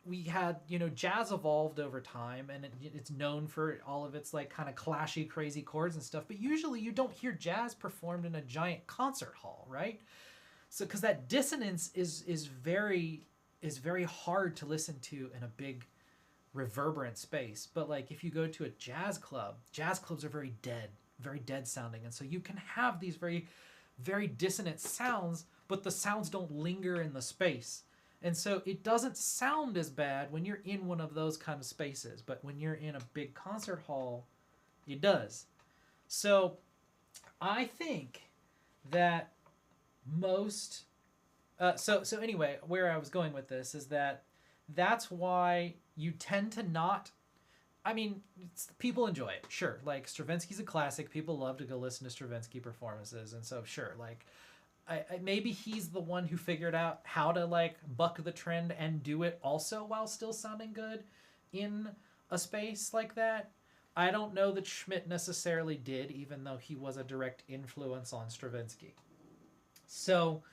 we had, you know, jazz evolved over time, and it's known for all of its like kind of clashy, crazy chords and stuff. But usually you don't hear jazz performed in a giant concert hall, right? So because that dissonance is very hard to listen to in a big reverberant space. But like if you go to a jazz clubs are very dead sounding, and so you can have these very, very dissonant sounds, but the sounds don't linger in the space. And so it doesn't sound as bad when you're in one of those kind of spaces, but when you're in a big concert hall, it does. So I think that most so anyway, where I was going with this is that that's why you tend to not. I mean, people enjoy it, sure. Like Stravinsky's a classic. People love to go listen to Stravinsky performances, and so sure, like maybe he's the one who figured out how to like buck the trend and do it also while still sounding good in a space like that. I don't know that Schmidt necessarily did, even though he was a direct influence on Stravinsky. So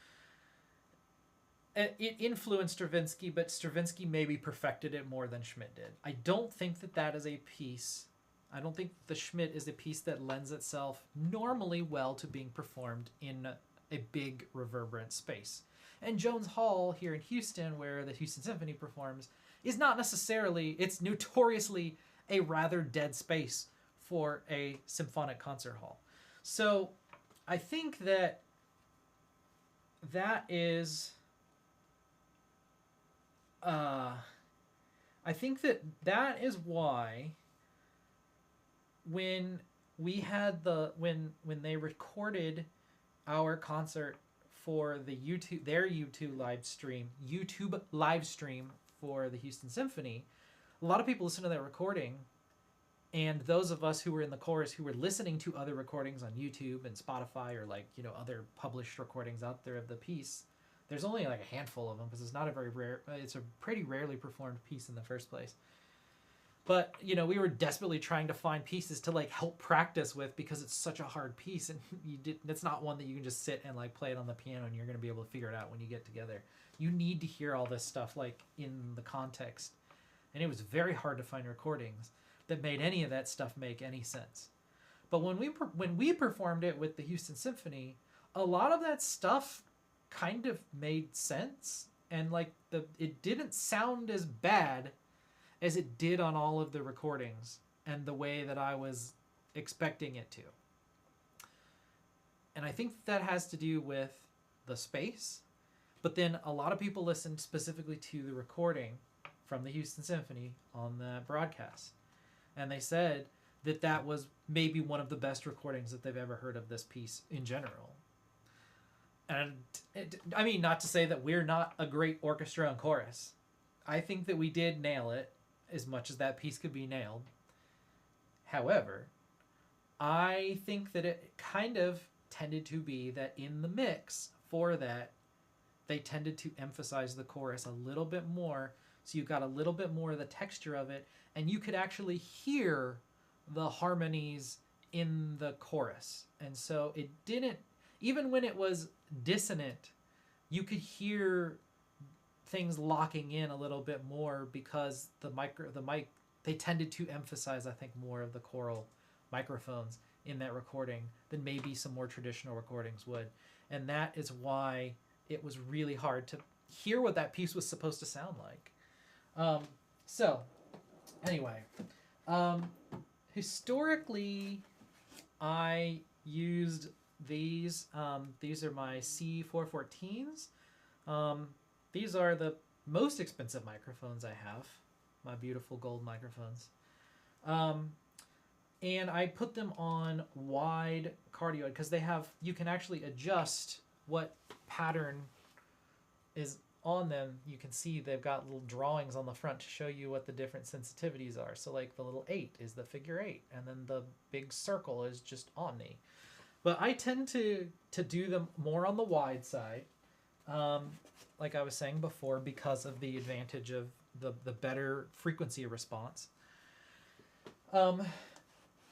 it influenced Stravinsky, but Stravinsky maybe perfected it more than Schmidt did. I don't think that that is a piece. I don't think the Schmidt is a piece that lends itself normally well to being performed in a big reverberant space. And Jones Hall here in Houston, where the Houston Symphony performs, is not necessarily, it's notoriously a rather dead space for a symphonic concert hall. So I think that that is I think that that is why when we had when they recorded our concert for the YouTube live stream for the Houston Symphony, a lot of people listened to that recording, and those of us who were in the chorus who were listening to other recordings on YouTube and Spotify or like, you know, other published recordings out there of the piece, there's only like a handful of them because it's not a very rare, it's a pretty rarely performed piece in the first place. But, you know, we were desperately trying to find pieces to like help practice with because it's such a hard piece, and it's not one that you can just sit and like play it on the piano and you're going to be able to figure it out when you get together. You need to hear all this stuff like in the context. And it was very hard to find recordings that made any of that stuff make any sense. But when we performed it with the Houston Symphony, a lot of that stuff kind of made sense, and like it didn't sound as bad as it did on all of the recordings and the way that I was expecting it to. And I think that has to do with the space, but then a lot of people listened specifically to the recording from the Houston Symphony on the broadcast, and they said that that was maybe one of the best recordings that they've ever heard of this piece in general. And I mean, not to say that we're not a great orchestra and chorus. I think that we did nail it as much as that piece could be nailed. However, I think that it kind of tended to be that in the mix for that, they tended to emphasize the chorus a little bit more. So you got a little bit more of the texture of it, and you could actually hear the harmonies in the chorus. And so it didn't, even when it was dissonant, you could hear things locking in a little bit more because the mic, they tended to emphasize, I think, more of the choral microphones in that recording than maybe some more traditional recordings would. And that is why it was really hard to hear what that piece was supposed to sound like. So anyway, historically, I used these. These are my C414s. These are the most expensive microphones I have, my beautiful gold microphones. And I put them on wide cardioid because they have, you can actually adjust what pattern is on them. You can see they've got little drawings on the front to show you what the different sensitivities are. So like the little 8 is the figure 8, and then the big circle is just omni. But I tend to do them more on the wide side, like I was saying before, because of the advantage of the better frequency response.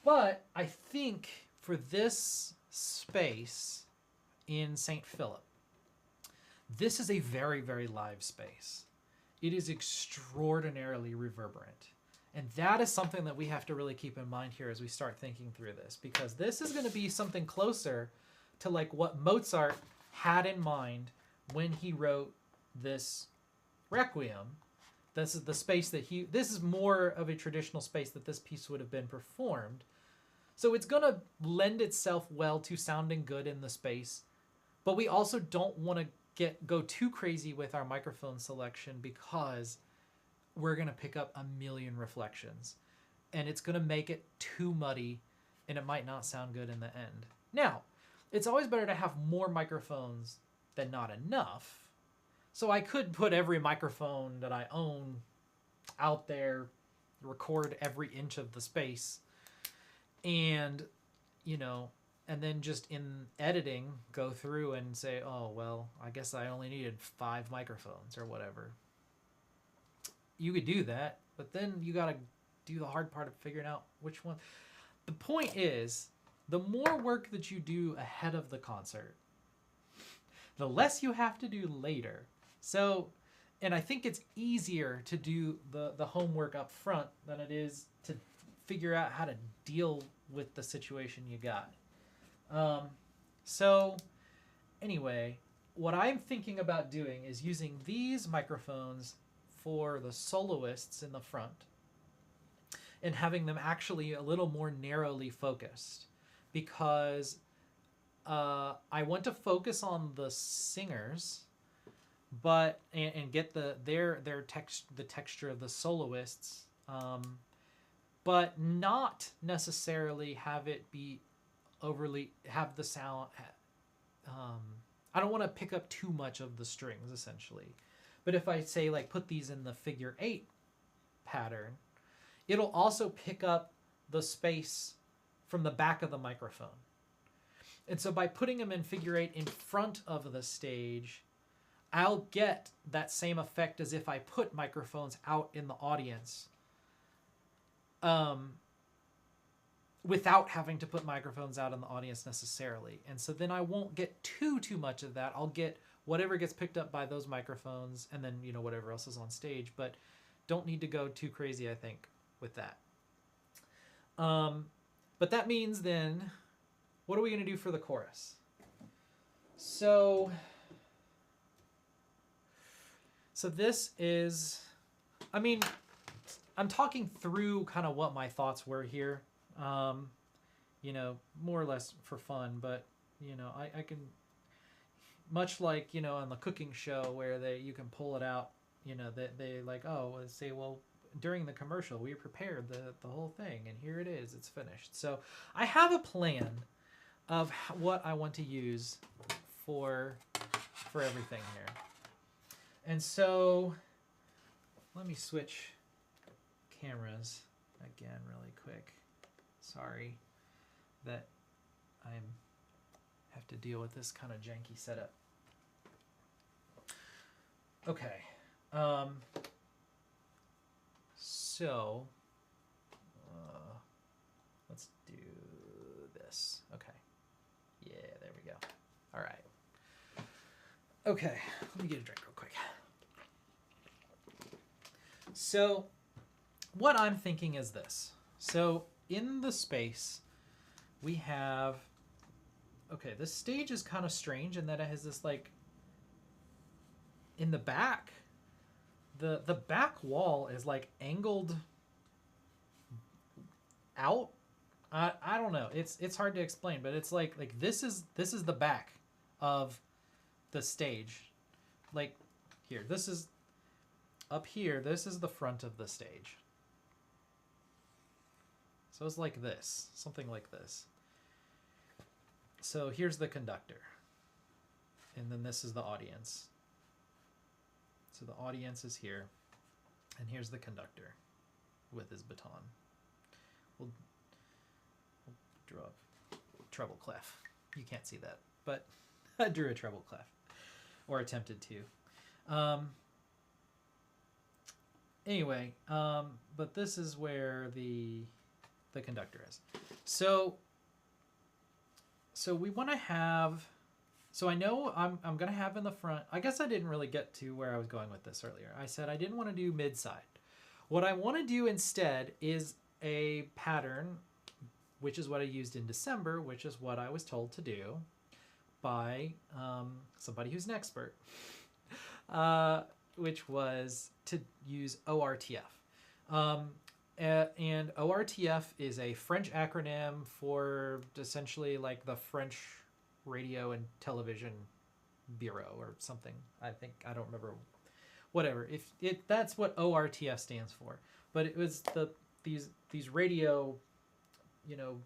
But I think for this space in St. Philip, this is a very, very live space. It is extraordinarily reverberant. And that is something that we have to really keep in mind here as we start thinking through this, because this is going to be something closer to like what Mozart had in mind when he wrote this Requiem. This is the space that this is more of a traditional space that this piece would have been performed. So it's going to lend itself well to sounding good in the space, but we also don't want to go too crazy with our microphone selection because we're going to pick up a million reflections, and it's going to make it too muddy, and it might not sound good in the end. Now, it's always better to have more microphones than not enough, So I could put every microphone that I own out there, record every inch of the space, and, you know, and then just in editing go through and say, oh, well, I guess I only needed 5 microphones or whatever. You could do that, but then you got to do the hard part of figuring out which one. The point is, the more work that you do ahead of the concert, the less you have to do later. So, and I think it's easier to do the homework up front than it is to figure out how to deal with the situation you got. So, anyway, what I'm thinking about doing is using these microphones for the soloists in the front and having them actually a little more narrowly focused, because I want to focus on the singers, but and get the texture of the soloists, but not necessarily have it be overly have the sound. I don't want to pick up too much of the strings essentially, but if I say like put these in the figure 8 pattern, it'll also pick up the space from the back of the microphone. And so by putting them in figure 8 in front of the stage, I'll get that same effect as if I put microphones out in the audience, without having to put microphones out in the audience necessarily. And so then I won't get too much of that. I'll get whatever gets picked up by those microphones, and then, you know, whatever else is on stage, but don't need to go too crazy, I think, with that. But that means then, what are we going to do for the chorus? So this is, I mean, I'm talking through kind of what my thoughts were here, you know, more or less for fun, but, you know, I can, much like, you know, on the cooking show where you can pull it out, you know, they like, oh, say, well, during the commercial, we prepared the whole thing, and here it is, it's finished. So I have a plan of what I want to use for everything here. And so let me switch cameras again really quick. Sorry that I have to deal with this kind of janky setup. Okay. So let's do this. Okay. Yeah, there we go. All right. Okay, let me get a drink real quick. So what I'm thinking is this. So in the space, we have, okay, this stage is kind of strange in that it has this, like, in the back, the back wall is like angled out. I don't know. It's hard to explain, but it's like this is the back of the stage. Like here, this is up here. This is the front of the stage. So it's like this, something like this. So here's the conductor, and then this is the audience. So the audience is here, and here's the conductor with his baton. We'll draw a treble clef. You can't see that, but I drew a treble clef, or attempted to. Anyway, but this is where the conductor is. So we want to have, so I know I'm going to have in the front, I guess I didn't really get to where I was going with this earlier. I said I didn't want to do mid-side. What I want to do instead is a pattern, which is what I used in December, which is what I was told to do by somebody who's an expert, which was to use ORTF. And ORTF is a French acronym for essentially like the French Radio and Television Bureau or something. I think, I don't remember. Whatever. That's what ORTF stands for. But it was these radio, you know,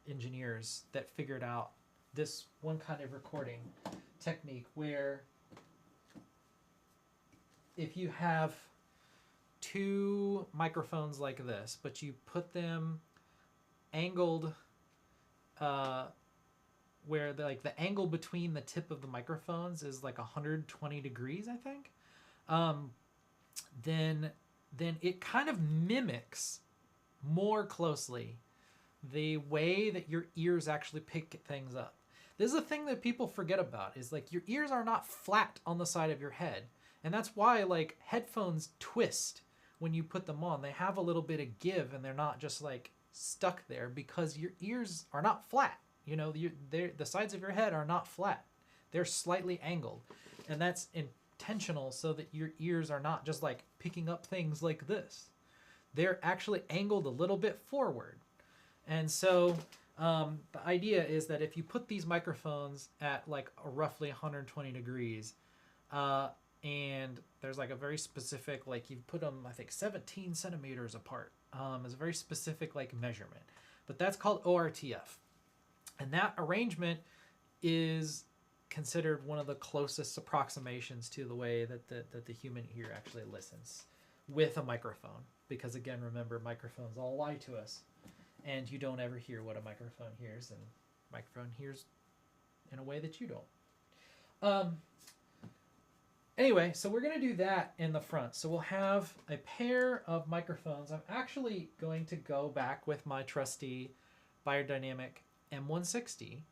engineers that figured out this one kind of recording technique where if you have two microphones like this, but you put them angled, uh, where the angle between the tip of the microphones is like 120 degrees, I think, um, then it kind of mimics more closely the way that your ears actually pick things up. This is a thing that people forget about, is like your ears are not flat on the side of your head. And that's why like headphones twist when you put them on. They have a little bit of give and they're not just like stuck there because your ears are not flat. You know, the sides of your head are not flat. They're slightly angled. And that's intentional so that your ears are not just like picking up things like this. They're actually angled a little bit forward. And so the idea is that if you put these microphones at like a roughly 120 degrees, and there's like a very specific, like you put them, I think 17 centimeters apart, is a very specific like measurement, but that's called ORTF. And that arrangement is considered one of the closest approximations to the way that the human ear actually listens with a microphone. Because again, remember, microphones all lie to us. And you don't ever hear what a microphone hears, and microphone hears in a way that you don't. Anyway, so we're going to do that in the front. So we'll have a pair of microphones. I'm actually going to go back with my trusty Beyerdynamic M160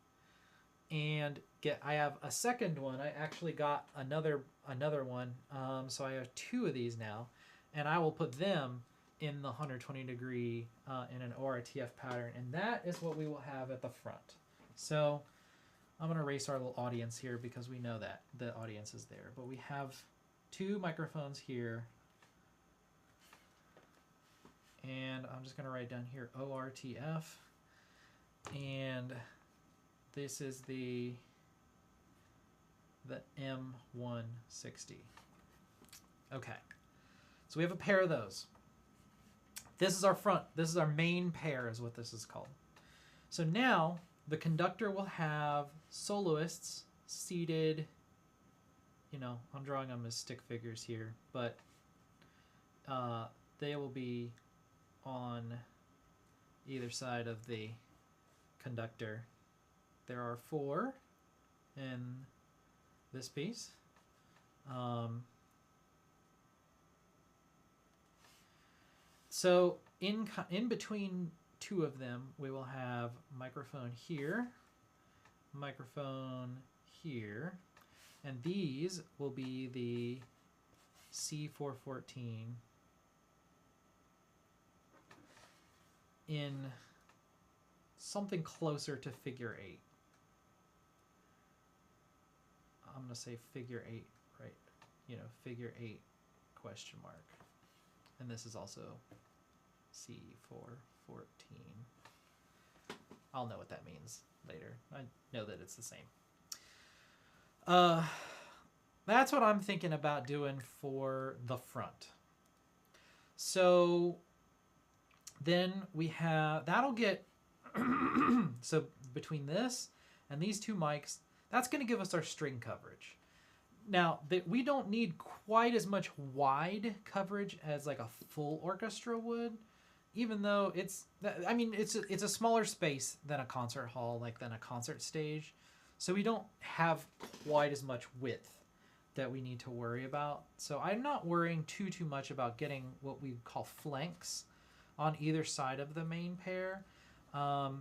and I have a second one. I actually got another one. So I have two of these now, and I will put them in the 120 degree in an ORTF pattern, and that is what we will have at the front. So I'm going to erase our little audience here because we know that the audience is there, but we have two microphones here, and I'm just going to write down here ORTF, and this is the M160. Okay, so we have a pair of those. This is our front. This is our main pair is what this is called. So now the conductor will have soloists seated, you know, I'm drawing them as stick figures here, but they will be on either side of the conductor. There are 4 in this piece. So in between 2 of them, we will have microphone here, microphone here, and these will be the C414 in something closer to figure 8. I'm going to say figure 8, right? You know, figure 8 question mark. And this is also C414. I'll know what that means later. I know that it's the same. That's what I'm thinking about doing for the front. So then we have, that'll get, so between this and these 2 mics, that's going to give us our string coverage. Now, we don't need quite as much wide coverage as like a full orchestra would, even though it's a smaller space than a concert hall, like than a concert stage. So we don't have quite as much width that we need to worry about. So I'm not worrying too much about getting what we call flanks on either side of the main pair. I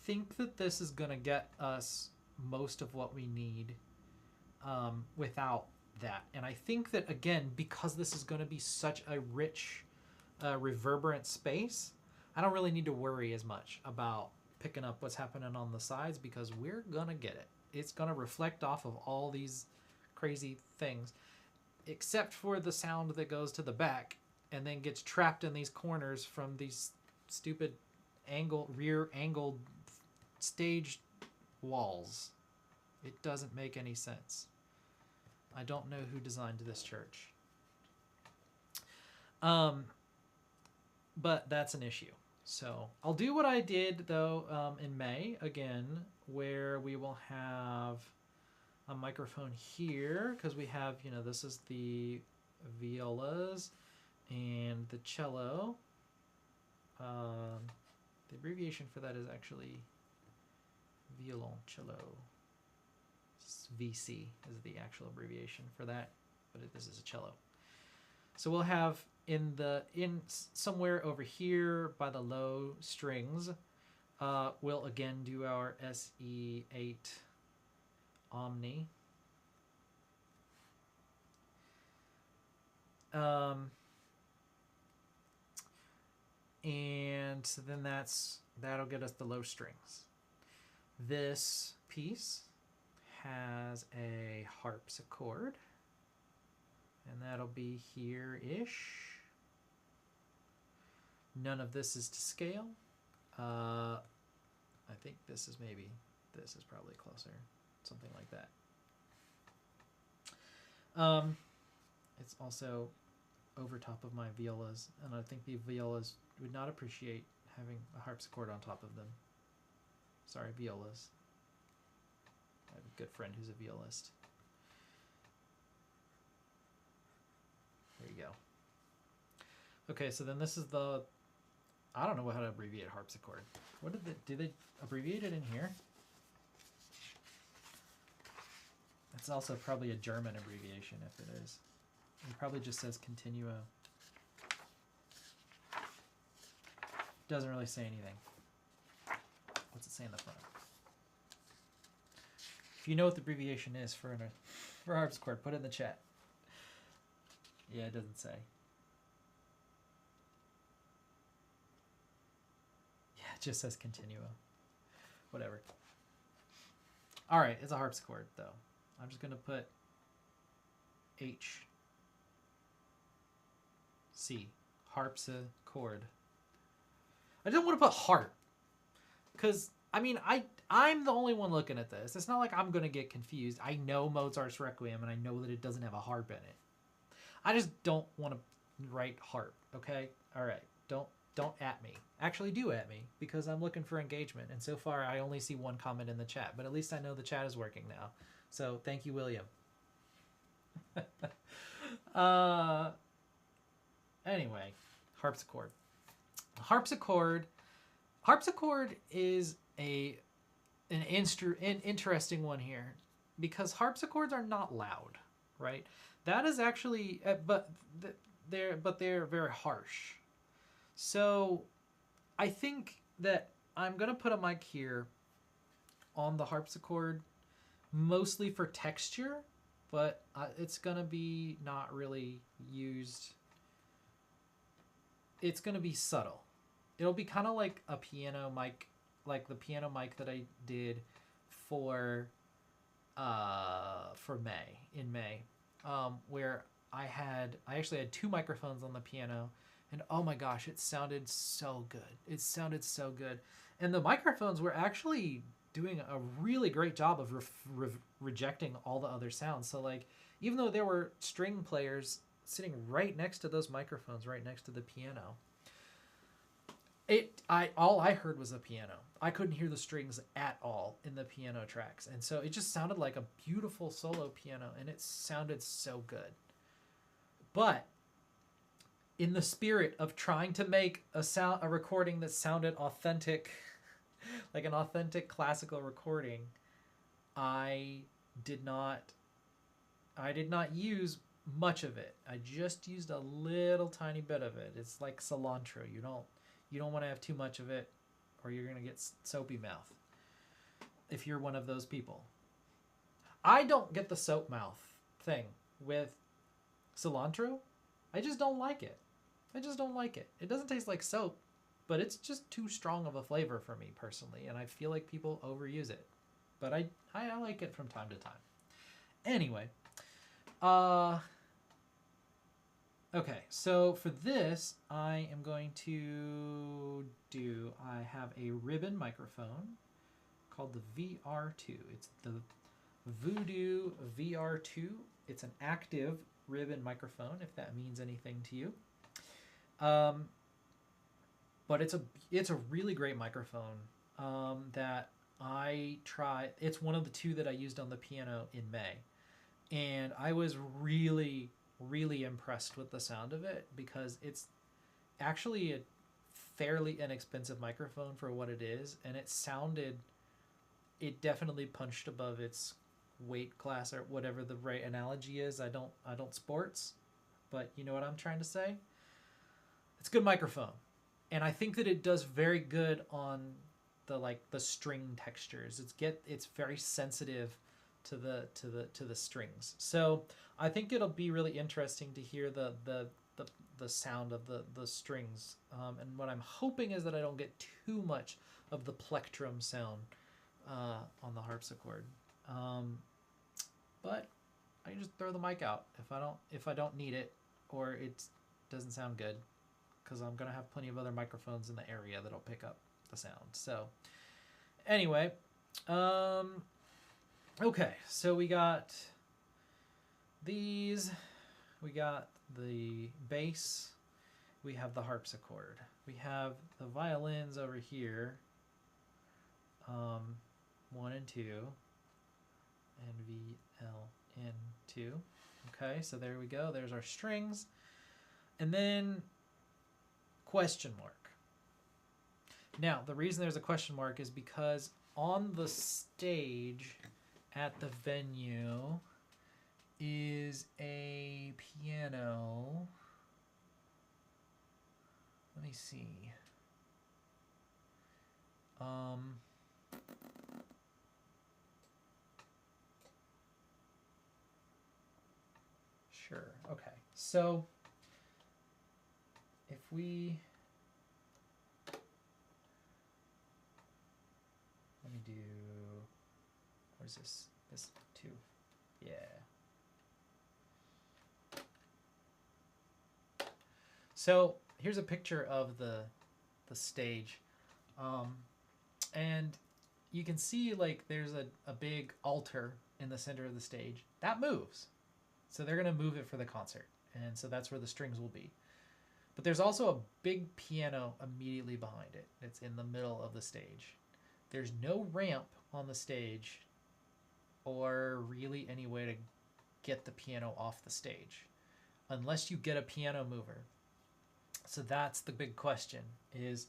think that this is going to get us most of what we need without that. And I think that, again, because this is going to be such a rich, reverberant space, I don't really need to worry as much about picking up what's happening on the sides because we're going to get it. It's going to reflect off of all these crazy things, except for the sound that goes to the back and then gets trapped in these corners from these stupid rear angled stage walls. It doesn't make any sense. I don't know who designed this church. But that's an issue. So I'll do what I did, though, in May, again, where we will have a microphone here because we have, you know, this is the violas and the cello. The abbreviation for that is actually violoncello. VC is the actual abbreviation for that, but this is a cello. So we'll have in somewhere over here by the low strings, we'll again do our SE8 Omni. And so then that'll get us the low strings. This piece has a harpsichord, and that'll be here-ish. None of this is to scale. I think this is probably closer, something like that. It's also over top of my violas, and I think the violas would not appreciate having a harpsichord on top of them. Sorry, violas. I have a good friend who's a violist. There you go. Okay, so then this is the... I don't know how to abbreviate harpsichord. What do they abbreviate it in here? It's also probably a German abbreviation if it is. It probably just says continuo. Doesn't really say anything. What's it say in the front? If you know what the abbreviation is for harpsichord, put it in the chat. Yeah, it doesn't say. Yeah, it just says continuo. Whatever. All right, it's a harpsichord though. I'm just gonna put H. C. Harpsichord. I don't want to put harp, because I mean I'm the only one looking at this. It's not like I'm gonna get confused. I know Mozart's Requiem and I know that it doesn't have a harp in it. I just don't want to write harp. Okay, all right. Don't at me. Actually, do at me, because I'm looking for engagement. And so far, I only see one comment in the chat. But at least I know the chat is working now. So thank you, William. Anyway, harpsichord. Harpsichord is an interesting one here, because harpsichords are not loud, right? That is actually, but they're very harsh. So I think that I'm gonna put a mic here on the harpsichord, mostly for texture, but it's gonna be not really used. It's gonna be subtle. It'll be kind of like a piano mic, like the piano mic that I did for May, where I actually had two microphones on the piano, and oh my gosh, it sounded so good. It sounded so good. And the microphones were actually doing a really great job of rejecting all the other sounds. So like, even though there were string players sitting right next to those microphones, right next to the piano, all I heard was the piano. I couldn't hear the strings at all in the piano tracks. And so it just sounded like a beautiful solo piano, and it sounded so good. But in the spirit of trying to make a recording that sounded authentic, like an authentic classical recording, I did not use much of it. I just used a little tiny bit of it. It's like cilantro. You don't want to have too much of it, or you're gonna get soapy mouth if you're one of those people. I don't get the soap mouth thing with cilantro. I just don't like it. It doesn't taste like soap, but it's just too strong of a flavor for me personally, and I feel like people overuse it. But I like it from time to time. Anyway, okay, so for this, I am going to I have a ribbon microphone called the VR2. It's the Voodoo VR2. It's an active ribbon microphone, if that means anything to you. But it's a really great microphone that It's one of the two that I used on the piano in May, and I was really, really impressed with the sound of it because it's actually a fairly inexpensive microphone for what it is, and it definitely punched above its weight class, or whatever the right analogy is. I don't sports, but you know what I'm trying to say. It's a good microphone, and I think that it does very good on the string textures. It's very sensitive to the strings. So I think it'll be really interesting to hear the sound of the strings. And what I'm hoping is that I don't get too much of the plectrum sound on the harpsichord. But I can just throw the mic out if I don't need it, or it doesn't sound good, because I'm gonna have plenty of other microphones in the area that'll pick up the sound. So anyway, okay, so we got these, we got the bass, we have the harpsichord, we have the violins over here, 1 and 2, and V, L, N, 2. Okay, so there we go. There's our strings. And then question mark. Now, the reason there's a question mark is because on the stage at the venue is a piano. Let me see. Sure. Okay. So if we let me do, what is this? This 2. Yeah. So here's a picture of the stage, and you can see like there's a big altar in the center of the stage that moves. So they're gonna move it for the concert, and so that's where the strings will be. But there's also a big piano immediately behind it. It's in the middle of the stage. There's no ramp on the stage, or really any way to get the piano off the stage, unless you get a piano mover. So that's the big question, is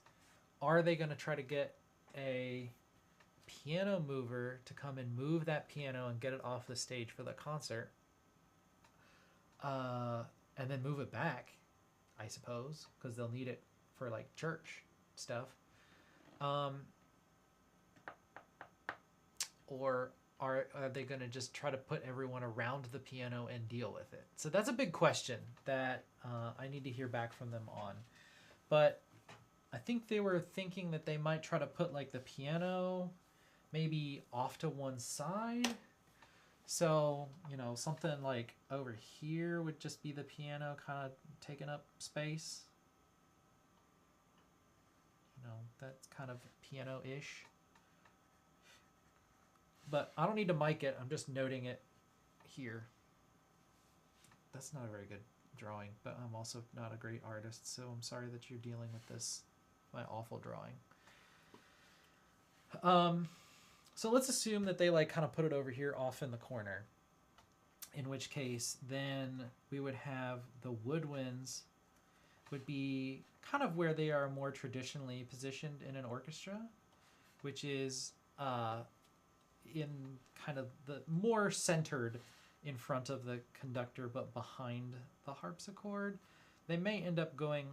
are they going to try to get a piano mover to come and move that piano and get it off the stage for the concert, and then move it back, I suppose, because they'll need it for like church stuff, or are they going to just try to put everyone around the piano and deal with it? So that's a big question that I need to hear back from them on. But I think they were thinking that they might try to put like the piano maybe off to one side. So, something like over here would just be the piano kind of taking up space. That's kind of piano-ish. But I don't need to mic it. I'm just noting it here. That's not a very good drawing, but I'm also not a great artist, so I'm sorry that you're dealing with this, my awful drawing. So let's assume that they kind of put it over here off in the corner, in which case then we would have the woodwinds would be kind of where they are more traditionally positioned in an orchestra, which is in kind of the more centered in front of the conductor but behind the harpsichord. They may end up going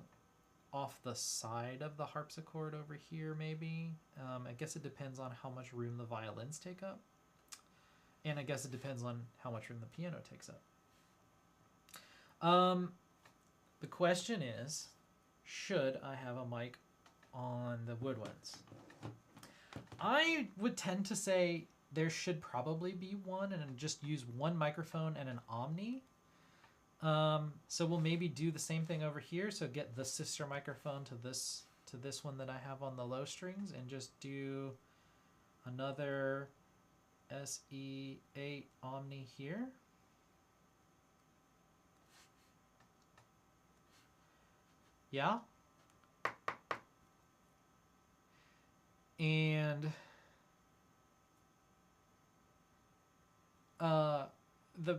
off the side of the harpsichord over here, maybe. I guess it depends on how much room the violins take up, and I guess it depends on how much room the piano takes up. The question is, should I have a mic on the woodwinds? I would tend to say there should probably be one, and just use one microphone and an Omni. So we'll maybe do the same thing over here. So get the sister microphone to this one that I have on the low strings, and just do another SE8 Omni here. Yeah. And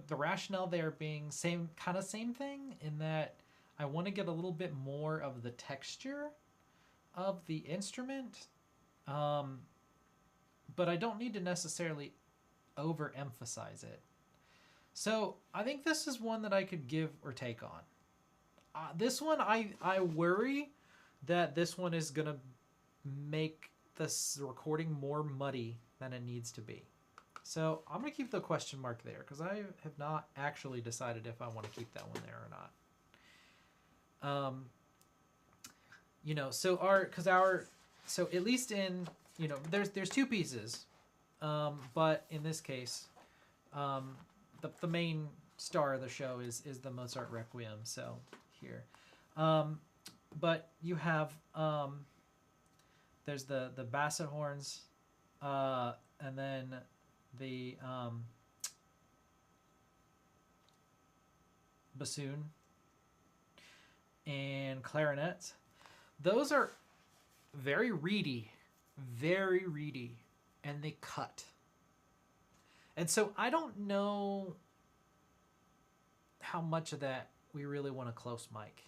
the rationale there being same thing in that I want to get a little bit more of the texture of the instrument, but I don't need to necessarily overemphasize it. So I think this is one that I could give or take on. This one, I worry that this one is going to make this recording more muddy than it needs to be. So I'm going to keep the question mark there because I have not actually decided if I want to keep that one there or not. You know, so at least in, you know, there's two pieces, but in this case, the main star of the show is the Mozart Requiem. So here, but you have there's the basset horns, and then the bassoon and clarinet. Those are very reedy, and they cut. And so I don't know how much of that we really want a close mic.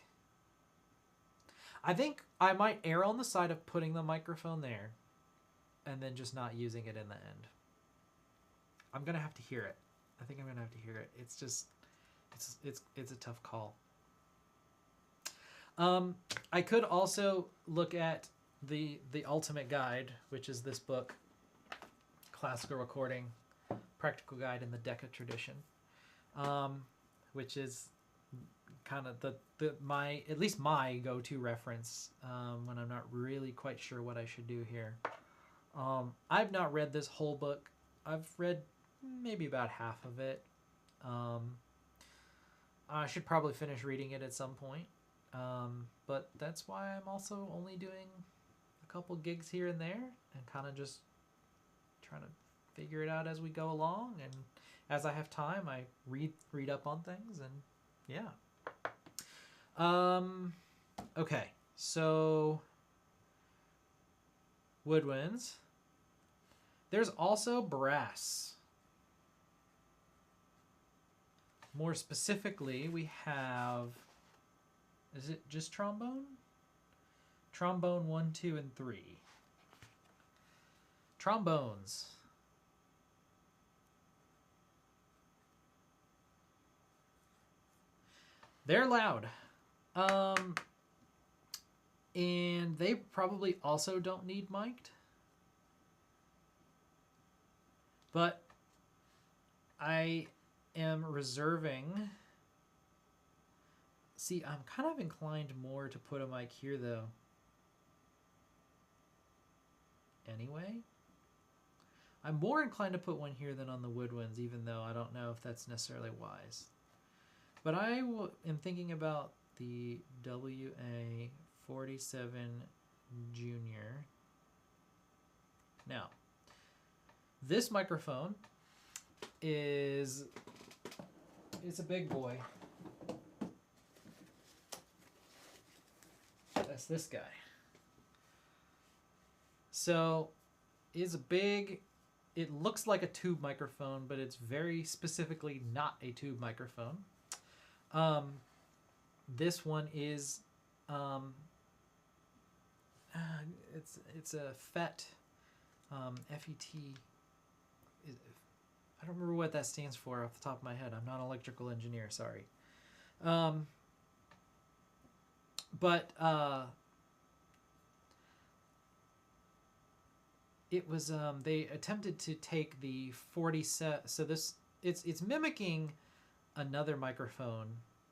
I think I might err on the side of putting the microphone there and then just not using it in the end. I'm going to have to hear it. I think I'm going to have to hear it. It's just, it's a tough call. I could also look at the ultimate guide, which is this book, Classical Recording, Practical Guide in the Decca Tradition, which is kind of at least my go-to reference when I'm not really quite sure what I should do here. I've not read this whole book. I've read maybe about half of it. I should probably finish reading it at some point. But that's why I'm also only doing a couple gigs here and there and kind of just trying to figure it out as we go along. And as I have time, I read up on things, and yeah. Okay, so woodwinds. There's also brass. More specifically, we have, is it just trombone? Trombone 1, 2, and 3. Trombones. They're loud. And they probably also don't need mic'd. But I am reserving. See, I'm kind of inclined more to put a mic here, though. Anyway, I'm more inclined to put one here than on the woodwinds, even though I don't know if that's necessarily wise. But I am thinking about the WA-47 Junior. Now, this microphone it's a big boy. That's this guy. So it's big. It looks like a tube microphone, but it's very specifically not a tube microphone. This one is it's a FET, F-E-T. I don't remember what that stands for off the top of my head. I'm not an electrical engineer, sorry. But it was they attempted to take the 47. So this it's mimicking another microphone.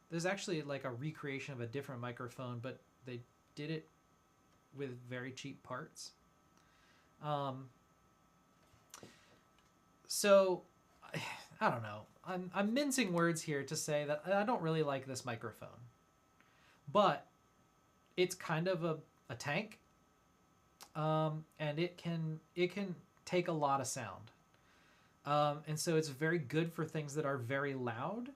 There's actually like a recreation of a different microphone, but they did it with very cheap parts. So I don't know. I'm mincing words here to say that I don't really like this microphone, but it's kind of a tank, and it can take a lot of sound, and so it's very good for things that are very loud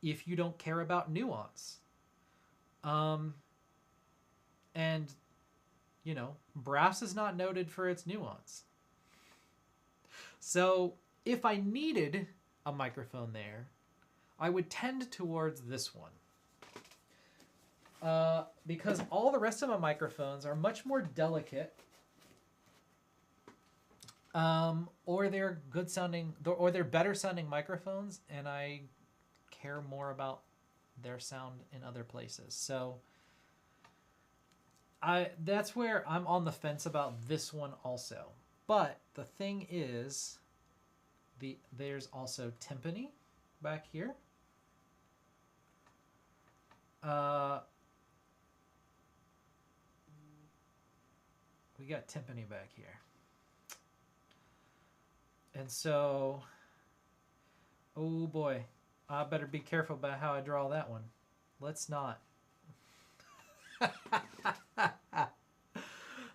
if you don't care about nuance. And you know, brass is not noted for its nuance. So if I needed a microphone there, I would tend towards this one. Because all the rest of my microphones are much more delicate, or they're good sounding, or they're better sounding microphones, and I care more about their sound in other places. So that's where I'm on the fence about this one also. But the thing is, there's also timpani back here. We got timpani back here. And so, oh boy, I better be careful about how I draw that one. Let's not.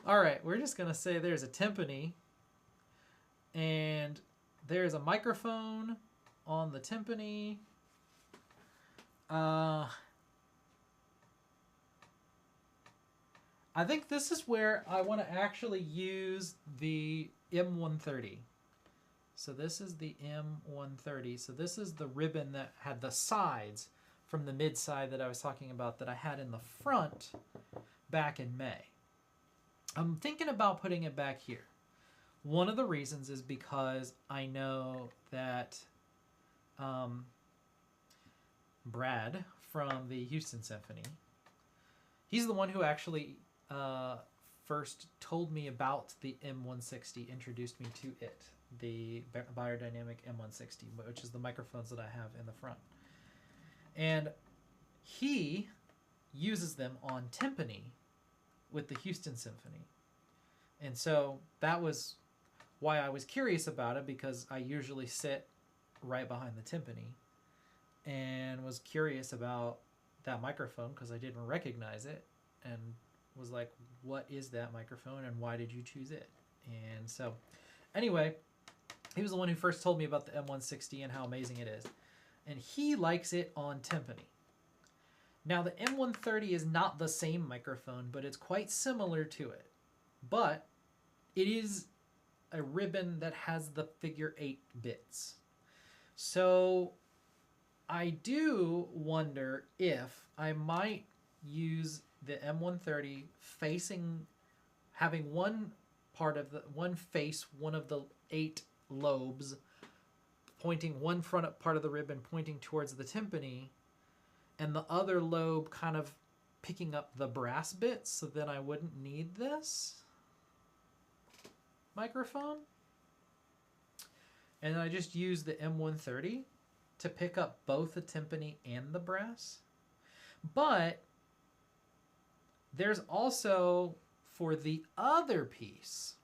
All right, we're just going to say there's a timpani and there's a microphone on the timpani. I think this is where I want to actually use the M130. So this is the M130. So this is the ribbon that had the sides from the mid side that I was talking about that I had in the front back in May. I'm thinking about putting it back here. One of the reasons is because I know that Brad from the Houston Symphony, he's the one who actually first told me about the M160, introduced me to it, the Beyerdynamic M160, which is the microphones that I have in the front. And he uses them on timpani with the Houston Symphony. And so that was why I was curious about it, because I usually sit right behind the timpani and was curious about that microphone because I didn't recognize it and was like, what is that microphone and why did you choose it? And so anyway, he was the one who first told me about the M160 and how amazing it is. And he likes it on timpani. Now the M130 is not the same microphone, but it's quite similar to it. But it is a ribbon that has the figure 8 bits. So I do wonder if I might use the M130 having one face, one of the 8 lobes, pointing one front part of the ribbon pointing towards the timpani, and the other lobe kind of picking up the brass bits, so then I wouldn't need this microphone. And I just use the M130 to pick up both the timpani and the brass. But there's also, for the other piece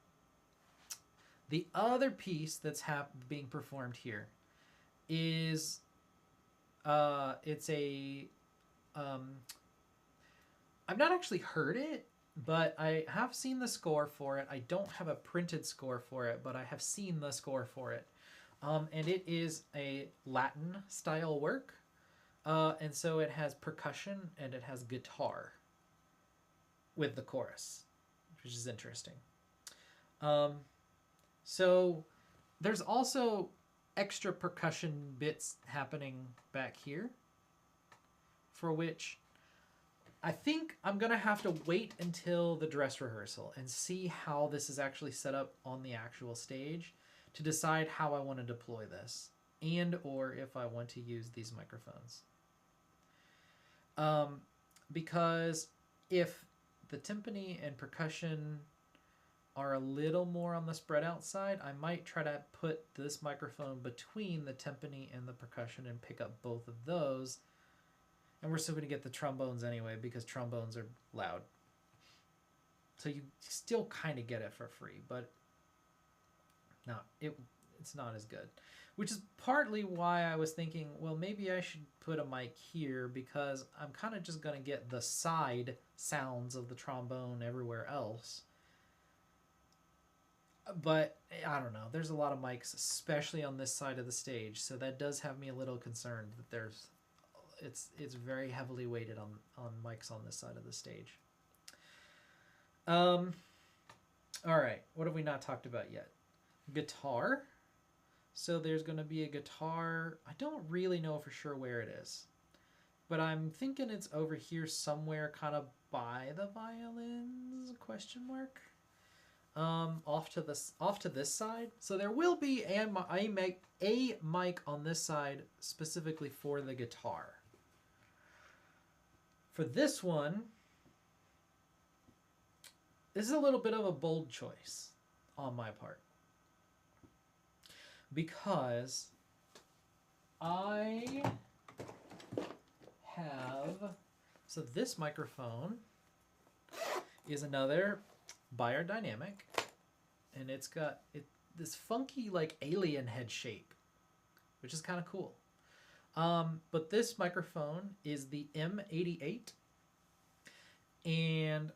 that's being performed here is it's a I've not actually heard it, but I have seen the score for it. I don't have a printed score for it, but I have seen the score for it. And it is a Latin style work. And so it has percussion and it has guitar with the chorus, which is interesting. So there's also extra percussion bits happening back here, for which I think I'm going to have to wait until the dress rehearsal and see how this is actually set up on the actual stage to decide how I want to deploy this and or if I want to use these microphones. Because if the timpani and percussion are a little more on the spread out side, I might try to put this microphone between the timpani and the percussion and pick up both of those. And we're still going to get the trombones anyway, because trombones are loud. So you still kind of get it for free, but it's not as good. Which is partly why I was thinking, well, maybe I should put a mic here, because I'm kind of just going to get the side sounds of the trombone everywhere else. But I don't know. There's a lot of mics, especially on this side of the stage, so that does have me a little concerned that it's very heavily weighted on mics on this side of the stage. All right, what have we not talked about yet? Guitar. So there's going to be a guitar. I don't really know for sure where it is, but I'm thinking it's over here somewhere, kind of by the violins? Question mark. Off to this side. So there will be a mic on this side specifically for the guitar. For this one, this is a little bit of a bold choice on my part, because I have, so this microphone is another Beyerdynamic, and it's got this funky like alien head shape, which is kind of cool. But this microphone is the M88, and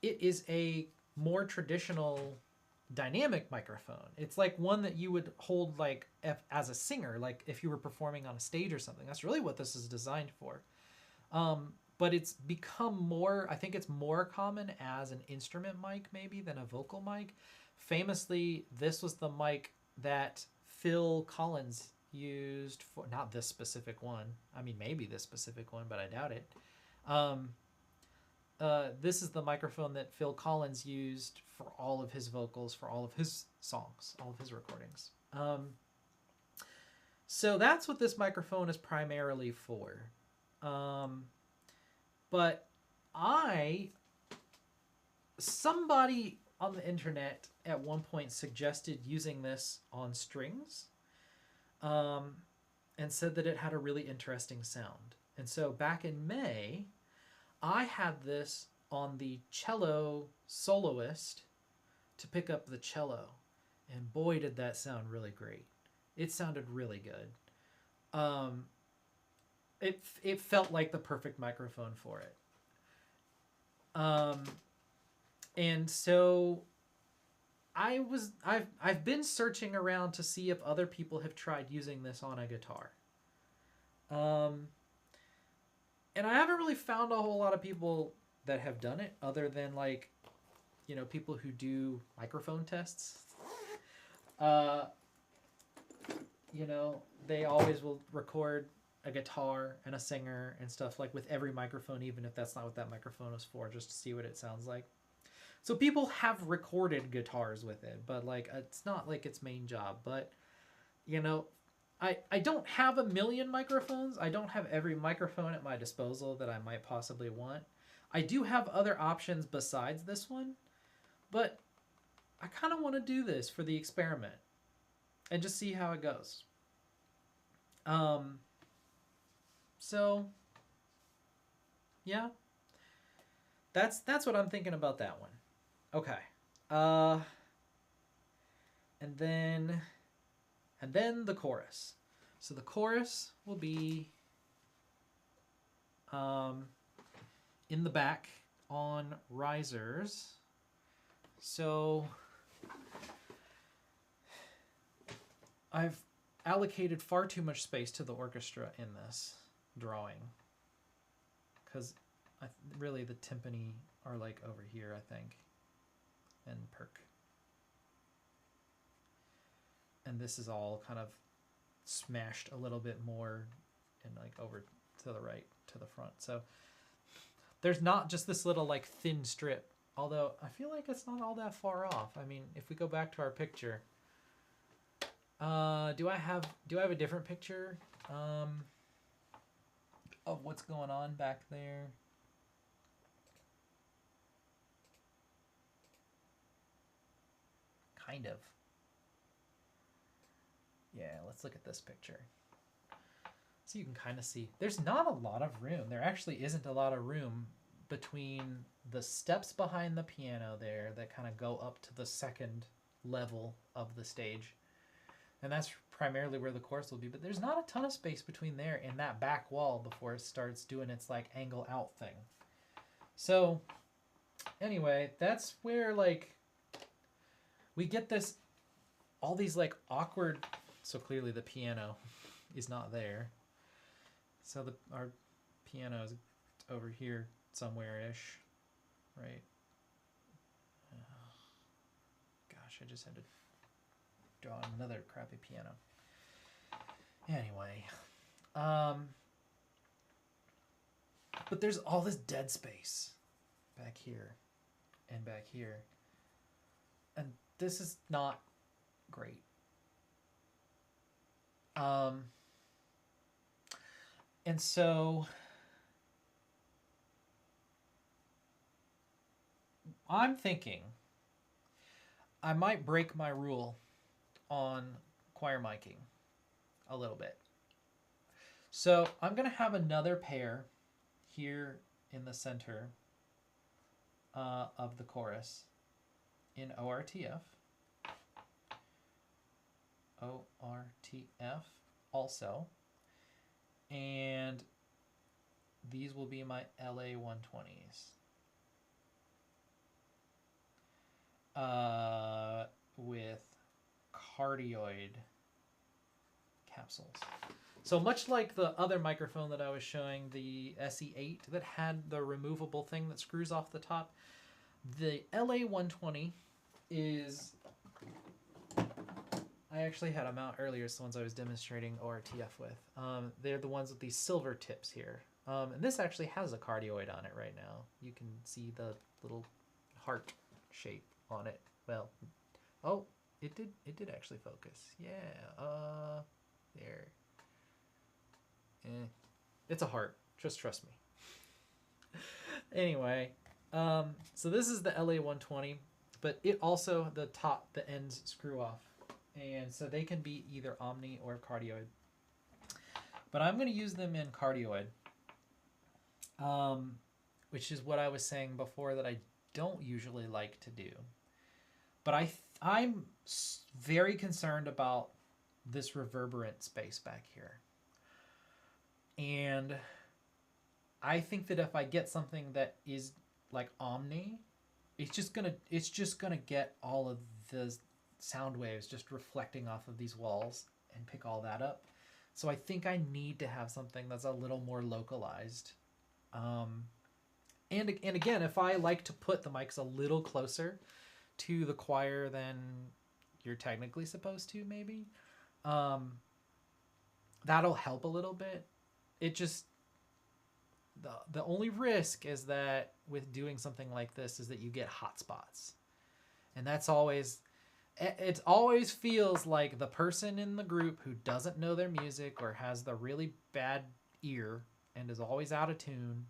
it is a more traditional dynamic microphone. It's like one that you would hold like as a singer, like if you were performing on a stage or something. That's really what this is designed for. But it's become more, I think it's more common as an instrument mic maybe than a vocal mic. Famously, this was the mic that Phil Collins used for, not this specific one. I mean, maybe this specific one, but I doubt it. This is the microphone that Phil Collins used for all of his vocals, for all of his songs, all of his recordings. So that's what this microphone is primarily for. But somebody on the internet at one point suggested using this on strings, and said that it had a really interesting sound. And so back in May, I had this on the cello soloist to pick up the cello, and boy did that sound really great. It sounded really good. It felt like the perfect microphone for it. And so I've been searching around to see if other people have tried using this on a guitar. And I haven't really found a whole lot of people that have done it, other than like, you know, people who do microphone tests. You know, they always will record a guitar and a singer and stuff, like with every microphone, even if that's not what that microphone is for, just to see what it sounds like. So people have recorded guitars with it, but like it's not like its main job. But you know, I don't have a million microphones. I don't have every microphone at my disposal that I might possibly want. I do have other options besides this one, but I kind of want to do this for the experiment and just see how it goes. So yeah, that's what I'm thinking about that one. Okay. And then the chorus. So the chorus will be in the back on risers. So I've allocated far too much space to the orchestra in this drawing, because really the timpani are like over here, I think, and perk. And this is all kind of smashed a little bit more and like over to the right, to the front. So there's not just this little like thin strip, although I feel like it's not all that far off. I mean, if we go back to our picture, do I have a different picture of what's going on back there? Kind of. Yeah, let's look at this picture. So you can kind of see there's not a lot of room. There actually isn't a lot of room between the steps behind the piano there that kind of go up to the second level of the stage. And that's primarily where the chorus will be, but there's not a ton of space between there and that back wall before it starts doing its like angle out thing. So anyway, that's where like we get this, all these like awkward, so clearly the piano is not there. So our piano is over here somewhere-ish, right? Gosh, I just had to drawing another crappy piano. Anyway, but there's all this dead space back here and back here, and this is not great. And so I'm thinking I might break my rule on choir miking a little bit. So I'm going to have another pair here in the center of the chorus in ORTF. ORTF also. And these will be my LA 120s. With cardioid capsules. So much like the other microphone that I was showing, the SE8 that had the removable thing that screws off the top, the LA 120 is... I actually had them out earlier. It's the ones I was demonstrating ORTF with. They're the ones with these silver tips here. And this actually has a cardioid on it right now. You can see the little heart shape on it. Well, oh, it did actually focus. Yeah, there. It's a heart. Just trust me. Anyway, so this is the LA 120, but it also, the ends screw off. And so they can be either omni or cardioid. But I'm going to use them in cardioid, which is what I was saying before that I don't usually like to do. But I'm very concerned about this reverberant space back here. And I think that if I get something that is like omni, it's just gonna get all of the sound waves just reflecting off of these walls and pick all that up. So I think I need to have something that's a little more localized. And again, if I like to put the mics a little closer to the choir than you're technically supposed to, maybe, that'll help a little bit. It just, the only risk is that with doing something like this is that you get hot spots. And that's always... It always feels like the person in the group who doesn't know their music or has the really bad ear and is always out of tune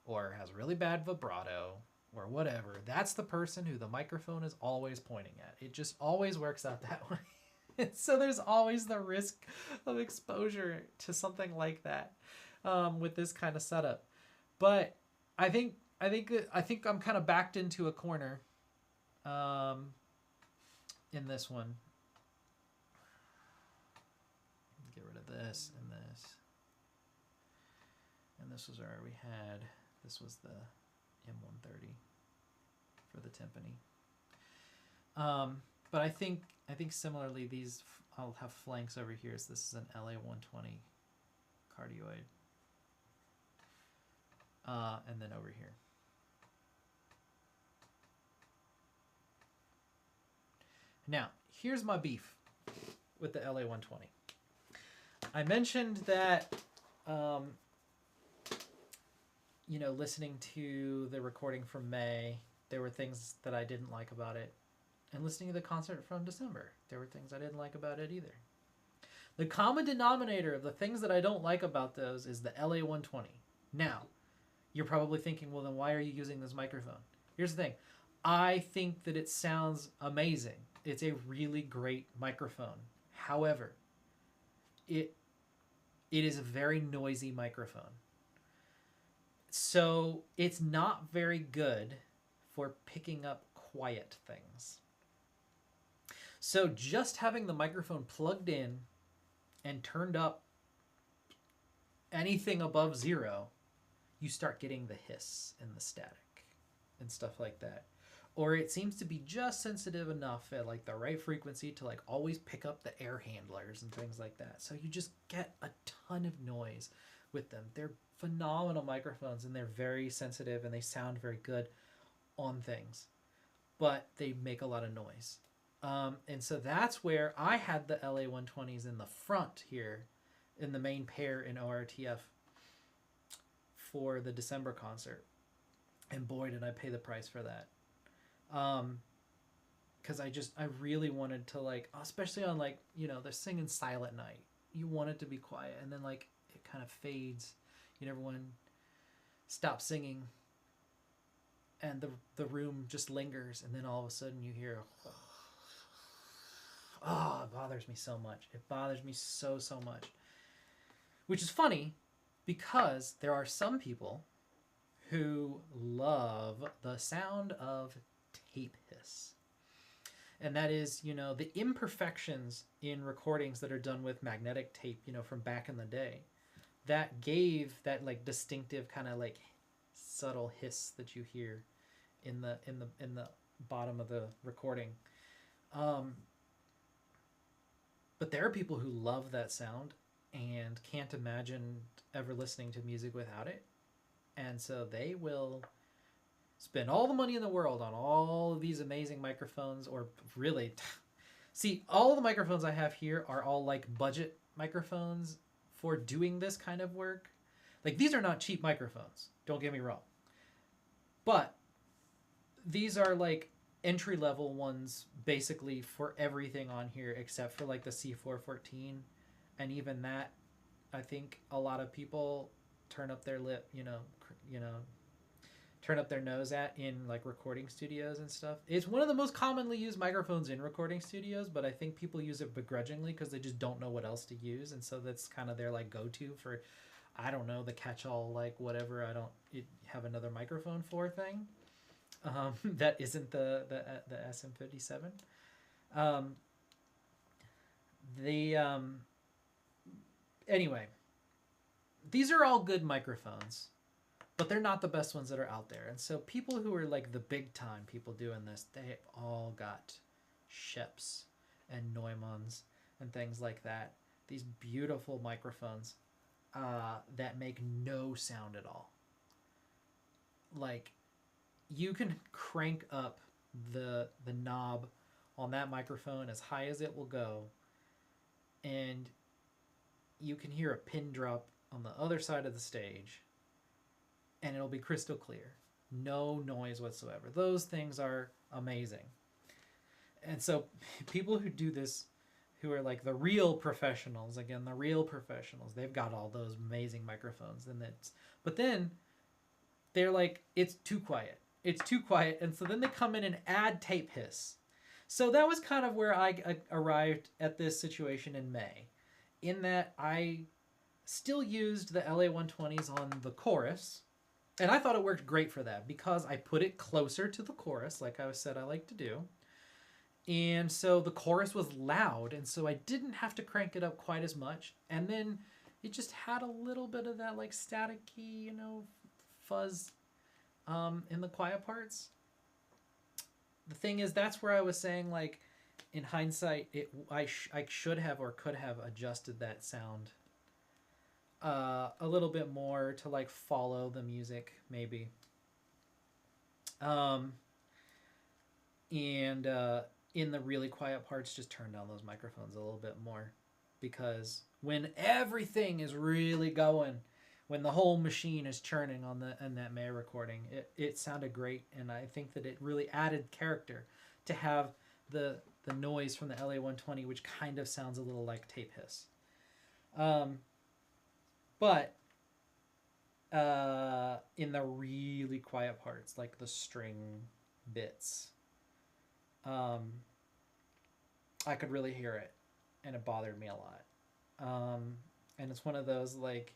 or has really bad vibrato or whatever, that's the person who the microphone is always pointing at. It just always works out that way. So there's always the risk of exposure to something like that with this kind of setup. But I think I'm kind of backed into a corner. In this one, get rid of this and this, and this was where we had, this was the M130 for the timpani. But I think similarly these, I'll have flanks over here, so this is an LA 120 cardioid, and then over here. Now, here's my beef with the LA 120. I mentioned that, listening to the recording from May, there were things that I didn't like about it. And listening to the concert from December, there were things I didn't like about it either. The common denominator of the things that I don't like about those is the LA 120. Now, you're probably thinking, well, then why are you using this microphone? Here's the thing. I think that it sounds amazing. It's a really great microphone. However, it is a very noisy microphone. So it's not very good for picking up quiet things. So just having the microphone plugged in and turned up anything above 0, you start getting the hiss and the static and stuff like that. Or it seems to be just sensitive enough at like the right frequency to like always pick up the air handlers and things like that. So you just get a ton of noise with them. They're phenomenal microphones and they're very sensitive and they sound very good on things, but they make a lot of noise. And so that's where I had the LA-120s in the front here in the main pair in ORTF for the December concert. And boy, did I pay the price for that. Because I really wanted to, like, especially on, like, you know, they're singing Silent Night. You want it to be quiet, and then, like, it kind of fades. You know, everyone stops singing, and the room just lingers, and then all of a sudden you hear, oh, it bothers me so much. It bothers me so much. Which is funny, because there are some people who love the sound of tape hiss. And that is, you know, the imperfections in recordings that are done with magnetic tape, you know, from back in the day, that gave that, like, distinctive kind of, like, subtle hiss that you hear in the bottom of the recording. But there are people who love that sound and can't imagine ever listening to music without it. And so they will spend all the money in the world on all of these amazing microphones, or really, see, all the microphones I have here are all, like, budget microphones for doing this kind of work. Like, these are not cheap microphones, don't get me wrong. But these are, like, entry-level ones basically for everything on here except for, like, the C414. And even that, I think a lot of people turn up their lip, turn up their nose at in, like, recording studios and stuff. It's one of the most commonly used microphones in recording studios, but I think people use it begrudgingly because they just don't know what else to use, and so that's kind of their, like, go-to for, I don't know, the catch-all, like, whatever I don't have another microphone for thing. That isn't the SM57. Anyway, these are all good microphones, but they're not the best ones that are out there. And so people who are, like, the big time people doing this, they all got Schoeps and Neumanns and things like that. These beautiful microphones that make no sound at all. Like, you can crank up the knob on that microphone as high as it will go, and you can hear a pin drop on the other side of the stage, and it'll be crystal clear. No noise whatsoever. Those things are amazing. And so people who do this, who are, like, the real professionals, again, the real professionals, they've got all those amazing microphones. But then they're like, it's too quiet. It's too quiet. And so then they come in and add tape hiss. So that was kind of where I arrived at this situation in May, in that I still used the LA-120s on the chorus. And I thought it worked great for that because I put it closer to the chorus, like I said I like to do. And so the chorus was loud, and so I didn't have to crank it up quite as much. And then it just had a little bit of that, like, staticky, fuzz in the quiet parts. The thing is, that's where I was saying, like, in hindsight, I should have or could have adjusted that sound a little bit more to, like, follow the music, maybe. And in the really quiet parts, just turn down those microphones a little bit more, because when everything is really going, when the whole machine is churning in that May recording, it sounded great, and I think that it really added character to have the noise from the LA-120, which kind of sounds a little like tape hiss. But in the really quiet parts, like the string bits, I could really hear it, and it bothered me a lot. And it's one of those, like,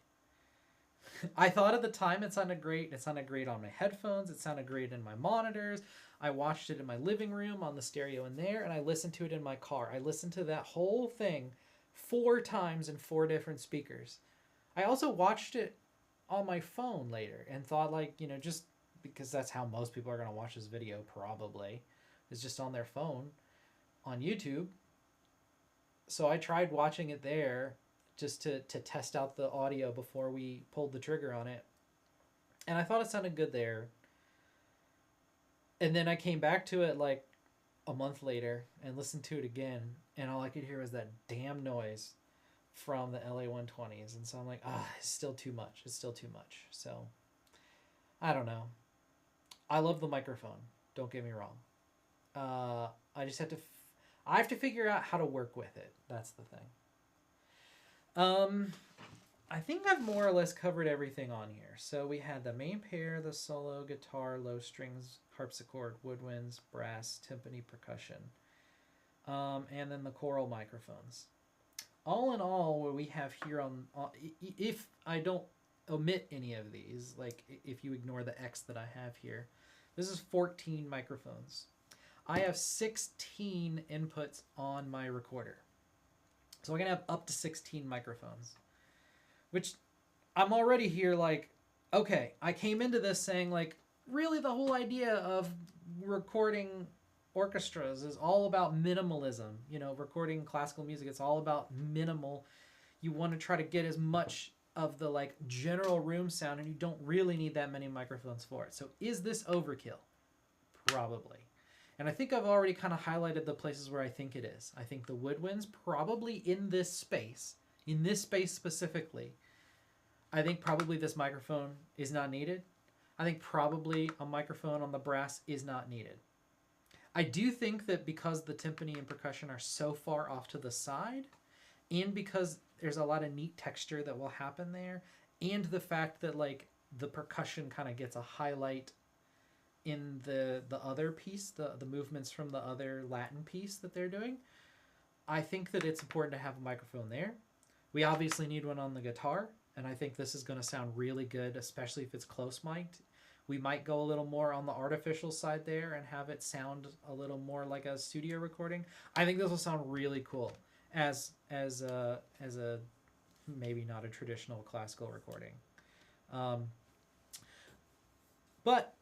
I thought at the time it sounded great. It sounded great on my headphones. It sounded great in my monitors. I watched it in my living room on the stereo in there, and I listened to it in my car. I listened to that whole thing 4 times in 4 different speakers. I also watched it on my phone later and thought, like, just because that's how most people are going to watch this video probably, is just on their phone on YouTube. So I tried watching it there just to test out the audio before we pulled the trigger on it. And I thought it sounded good there. And then I came back to it, like, a month later and listened to it again, and all I could hear was that damn noise from the LA 120s. And so I'm like, it's still too much. It's still too much. So I don't know. I love the microphone. Don't get me wrong. I just have to. I have to figure out how to work with it. That's the thing. I think I've more or less covered everything on here. So we had the main pair, the solo, guitar, low strings, harpsichord, woodwinds, brass, timpani, percussion, and then the choral microphones. All in all, what we have here if I don't omit any of these, like if you ignore the X that I have here, this is 14 microphones. I have 16 inputs on my recorder. So I'm going to have up to 16 microphones, which I'm already here like, okay, I came into this saying like, really the whole idea of recording orchestras is all about minimalism. You know, recording classical music, it's all about minimal. You want to try to get as much of the like general room sound, and you don't really need that many microphones for it. So is this overkill? Probably. And I think I've already kind of highlighted the places where I think it is. I think the woodwinds probably in this space specifically, I think probably this microphone is not needed. I think probably a microphone on the brass is not needed. I do think that because the timpani and percussion are so far off to the side, and because there's a lot of neat texture that will happen there, and the fact that like the percussion kind of gets a highlight in the other piece, the movements from the other Latin piece that they're doing, I think that it's important to have a microphone there. We obviously need one on the guitar, and I think this is going to sound really good, especially if it's close mic'd. We might go a little more on the artificial side there and have it sound a little more like a studio recording. I think this will sound really cool as a maybe not a traditional classical recording. But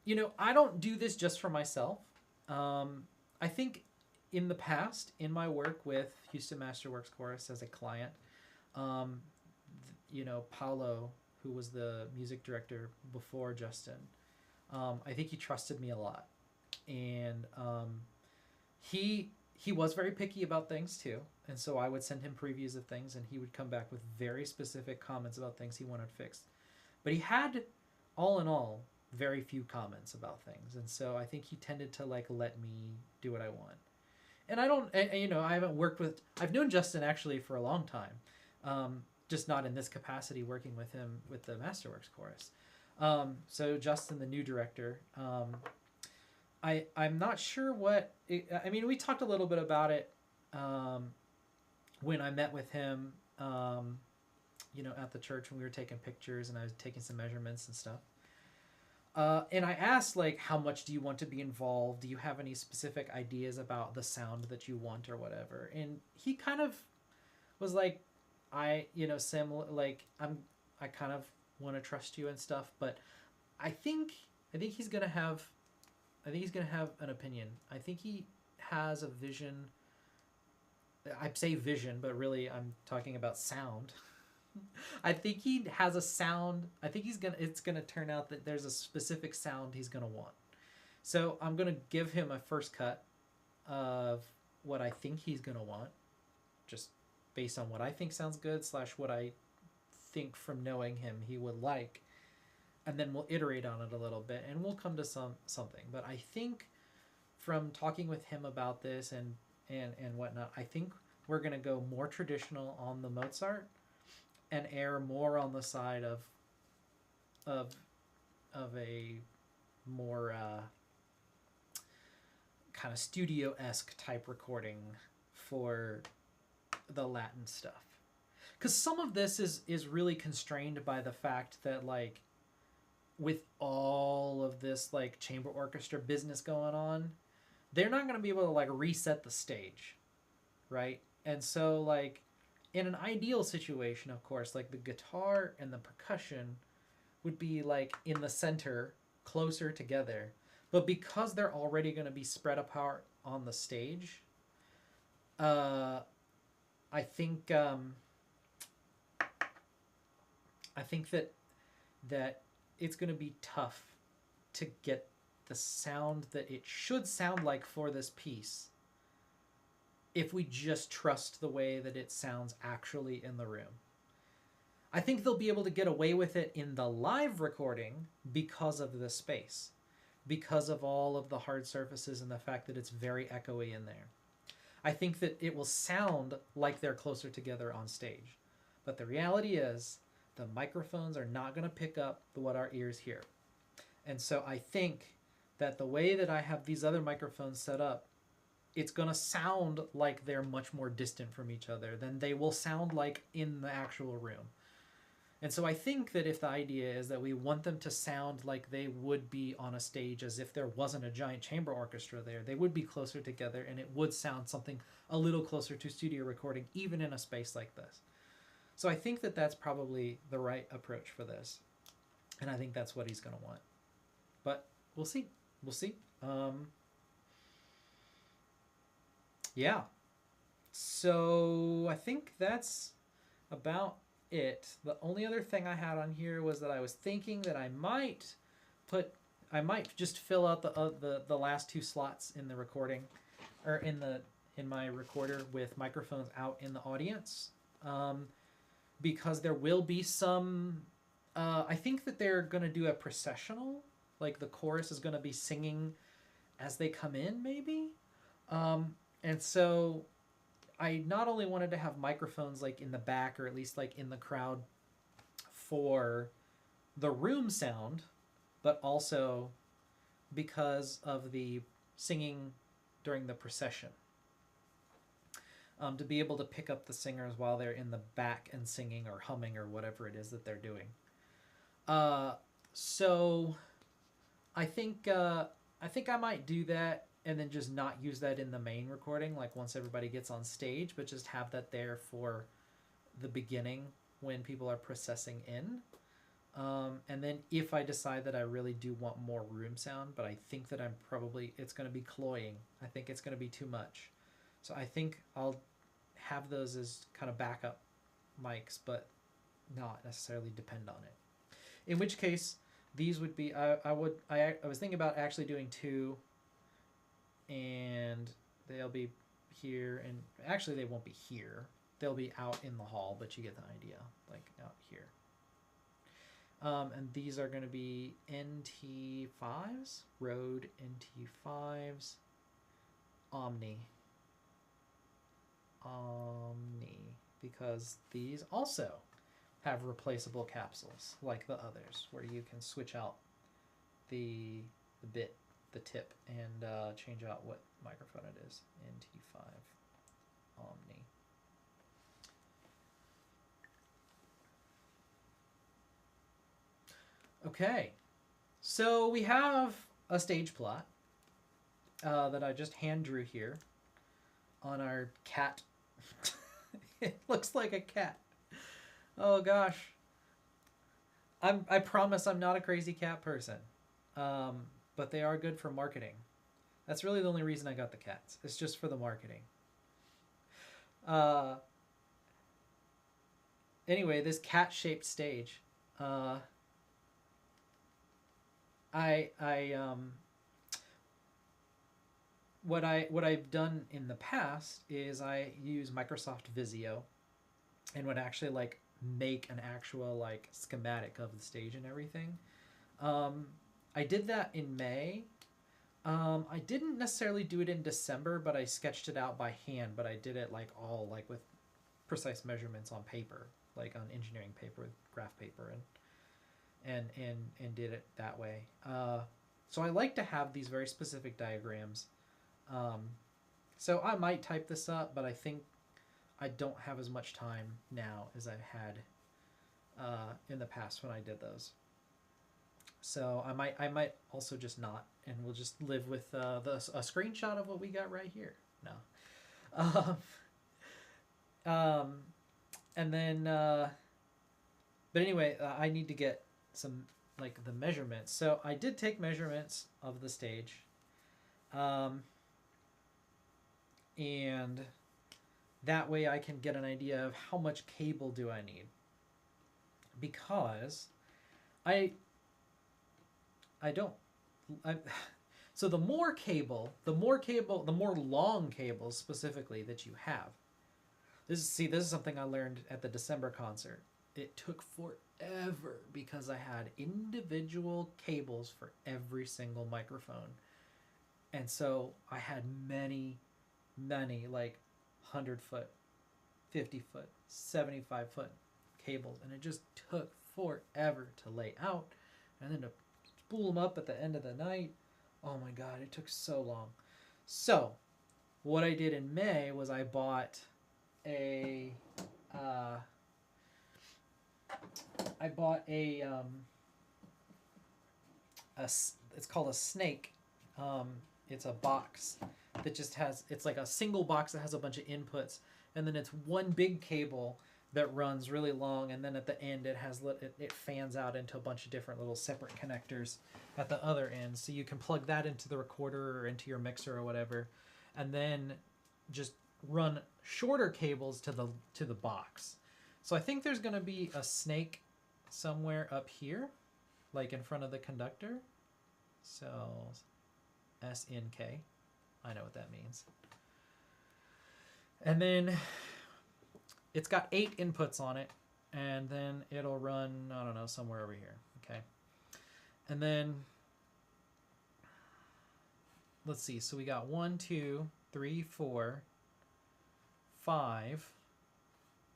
you know, I don't do this just for myself. I think in the past, in my work with Houston Masterworks Chorus as a client, you know, Paolo, who was the music director before Justin, I think he trusted me a lot. And he was very picky about things too. And so I would send him previews of things, and he would come back with very specific comments about things he wanted fixed. But he had, all in all, very few comments about things, and so I think he tended to like let me do what I want. And I don't, and, you know, I've known Justin actually for a long time, just not in this capacity working with him with the Masterworks Chorus. So Justin, the new director, I'm not sure I mean, we talked a little bit about it when I met with him, you know, at the church when we were taking pictures and I was taking some measurements and stuff. And I asked, like, how much do you want to be involved? Do you have any specific ideas about the sound that you want or whatever? And he kind of was like, Sam, like, I kind of want to trust you and stuff, but I think he's gonna have an opinion. I think he has a vision. I say vision, but really I'm talking about sound. I think he has a sound. I think it's gonna turn out that there's a specific sound he's gonna want. So I'm gonna give him a first cut of what I think he's gonna want, just based on what I think sounds good / what I think from knowing him he would like, and then we'll iterate on it a little bit and we'll come to something. But I think from talking with him about this and whatnot, I think we're gonna go more traditional on the Mozart and err more on the side of a more kind of studio-esque type recording for the Latin stuff. Because some of this is really constrained by the fact that, like, with all of this like chamber orchestra business going on, they're not going to be able to like reset the stage, right? And so like in an ideal situation, of course, like the guitar and the percussion would be like in the center, closer together. But because they're already going to be spread apart on the stage, I think that it's going to be tough to get the sound that it should sound like for this piece if we just trust the way that it sounds actually in the room. I think they'll be able to get away with it in the live recording because of the space, because of all of the hard surfaces and the fact that it's very echoey in there. I think that it will sound like they're closer together on stage. But the reality is the microphones are not going to pick up what our ears hear. And so I think that the way that I have these other microphones set up, it's going to sound like they're much more distant from each other than they will sound like in the actual room. And so I think that if the idea is that we want them to sound like they would be on a stage as if there wasn't a giant chamber orchestra there, they would be closer together and it would sound something a little closer to studio recording, even in a space like this. So I think that that's probably the right approach for this. And I think that's what he's going to want. But we'll see. We'll see. Yeah. So I think that's about it. The only other thing I had on here was that I was thinking that I might just fill out the last two slots in the recording, or in my recorder with microphones out in the audience, because there will be some. I think that they're gonna do a processional, like the chorus is gonna be singing as they come in, maybe, and so I not only wanted to have microphones like in the back or at least like in the crowd for the room sound, but also because of the singing during the procession. To be able to pick up the singers while they're in the back and singing or humming or whatever it is that they're doing. So I think I might do that and then just not use that in the main recording, like once everybody gets on stage, but just have that there for the beginning when people are processing in. And then if I decide that I really do want more room sound, but I think that it's going to be cloying. I think it's going to be too much. So I think I'll have those as kind of backup mics, but not necessarily depend on it. In which case, these would be, I was thinking about actually doing two, and they'll be here, and actually they won't be here. They'll be out in the hall, but you get the idea, like out here. And these are going to be NT5s, Rode NT5s, Omni, because these also have replaceable capsules like the others, where you can switch out the tip, and change out what microphone it is. NT5 Omni. Okay, so we have a stage plot that I just hand drew here on our cat. It looks like a cat. Oh gosh. I promise I'm not a crazy cat person. But they are good for marketing. That's really the only reason I got the cats. It's just for the marketing. Anyway, this cat-shaped stage. What I've done in the past is I use Microsoft Visio and would actually like make an actual like schematic of the stage and everything. I did that in May. I didn't necessarily do it in December, but I sketched it out by hand, but I did it like all like with precise measurements on paper, like on engineering paper with graph paper, and did it that way. So I like to have these very specific diagrams. So I might type this up, but I think I don't have as much time now as I had in the past when I did those. So I might also just not, and we'll just live with a screenshot of what we got right here. No. And then, but anyway, I need to get some like the measurements. So I did take measurements of the stage, and that way I can get an idea of how much cable do I need, because So the more cable, the more long cables specifically that you have. This is something I learned at the December concert. It took forever because I had individual cables for every single microphone. And so I had many, like 100-foot, 50-foot, 75-foot cables, and it just took forever to lay out and then to spool them up at the end of the night. Oh my God, it took so long. So what I did in May was I bought a it's called a snake. It's a box that just has, it's like a single box that has a bunch of inputs, and then it's one big cable that runs really long, and then at the end it fans out into a bunch of different little separate connectors at the other end, so you can plug that into the recorder or into your mixer or whatever, and then just run shorter cables to the box. So I think there's going to be a snake somewhere up here, like in front of the conductor. So SNK, I know what that means. And then it's got 8 inputs on it, and then it'll run, I don't know, somewhere over here. Okay. And then let's see. So we got 1, 2, 3, 4, 5,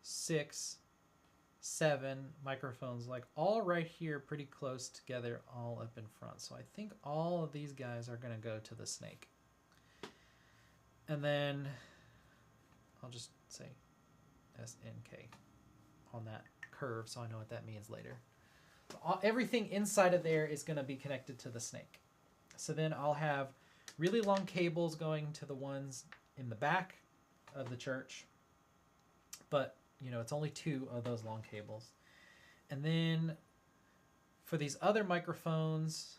6, 7 microphones, like all right here, pretty close together, all up in front. So I think all of these guys are going to go to the snake. And then I'll just say SNK on that curve so I know what that means later. Everything inside of there is going to be connected to the snake. So then I'll have really long cables going to the ones in the back of the church, but you know, it's only 2 of those long cables. And then for these other microphones,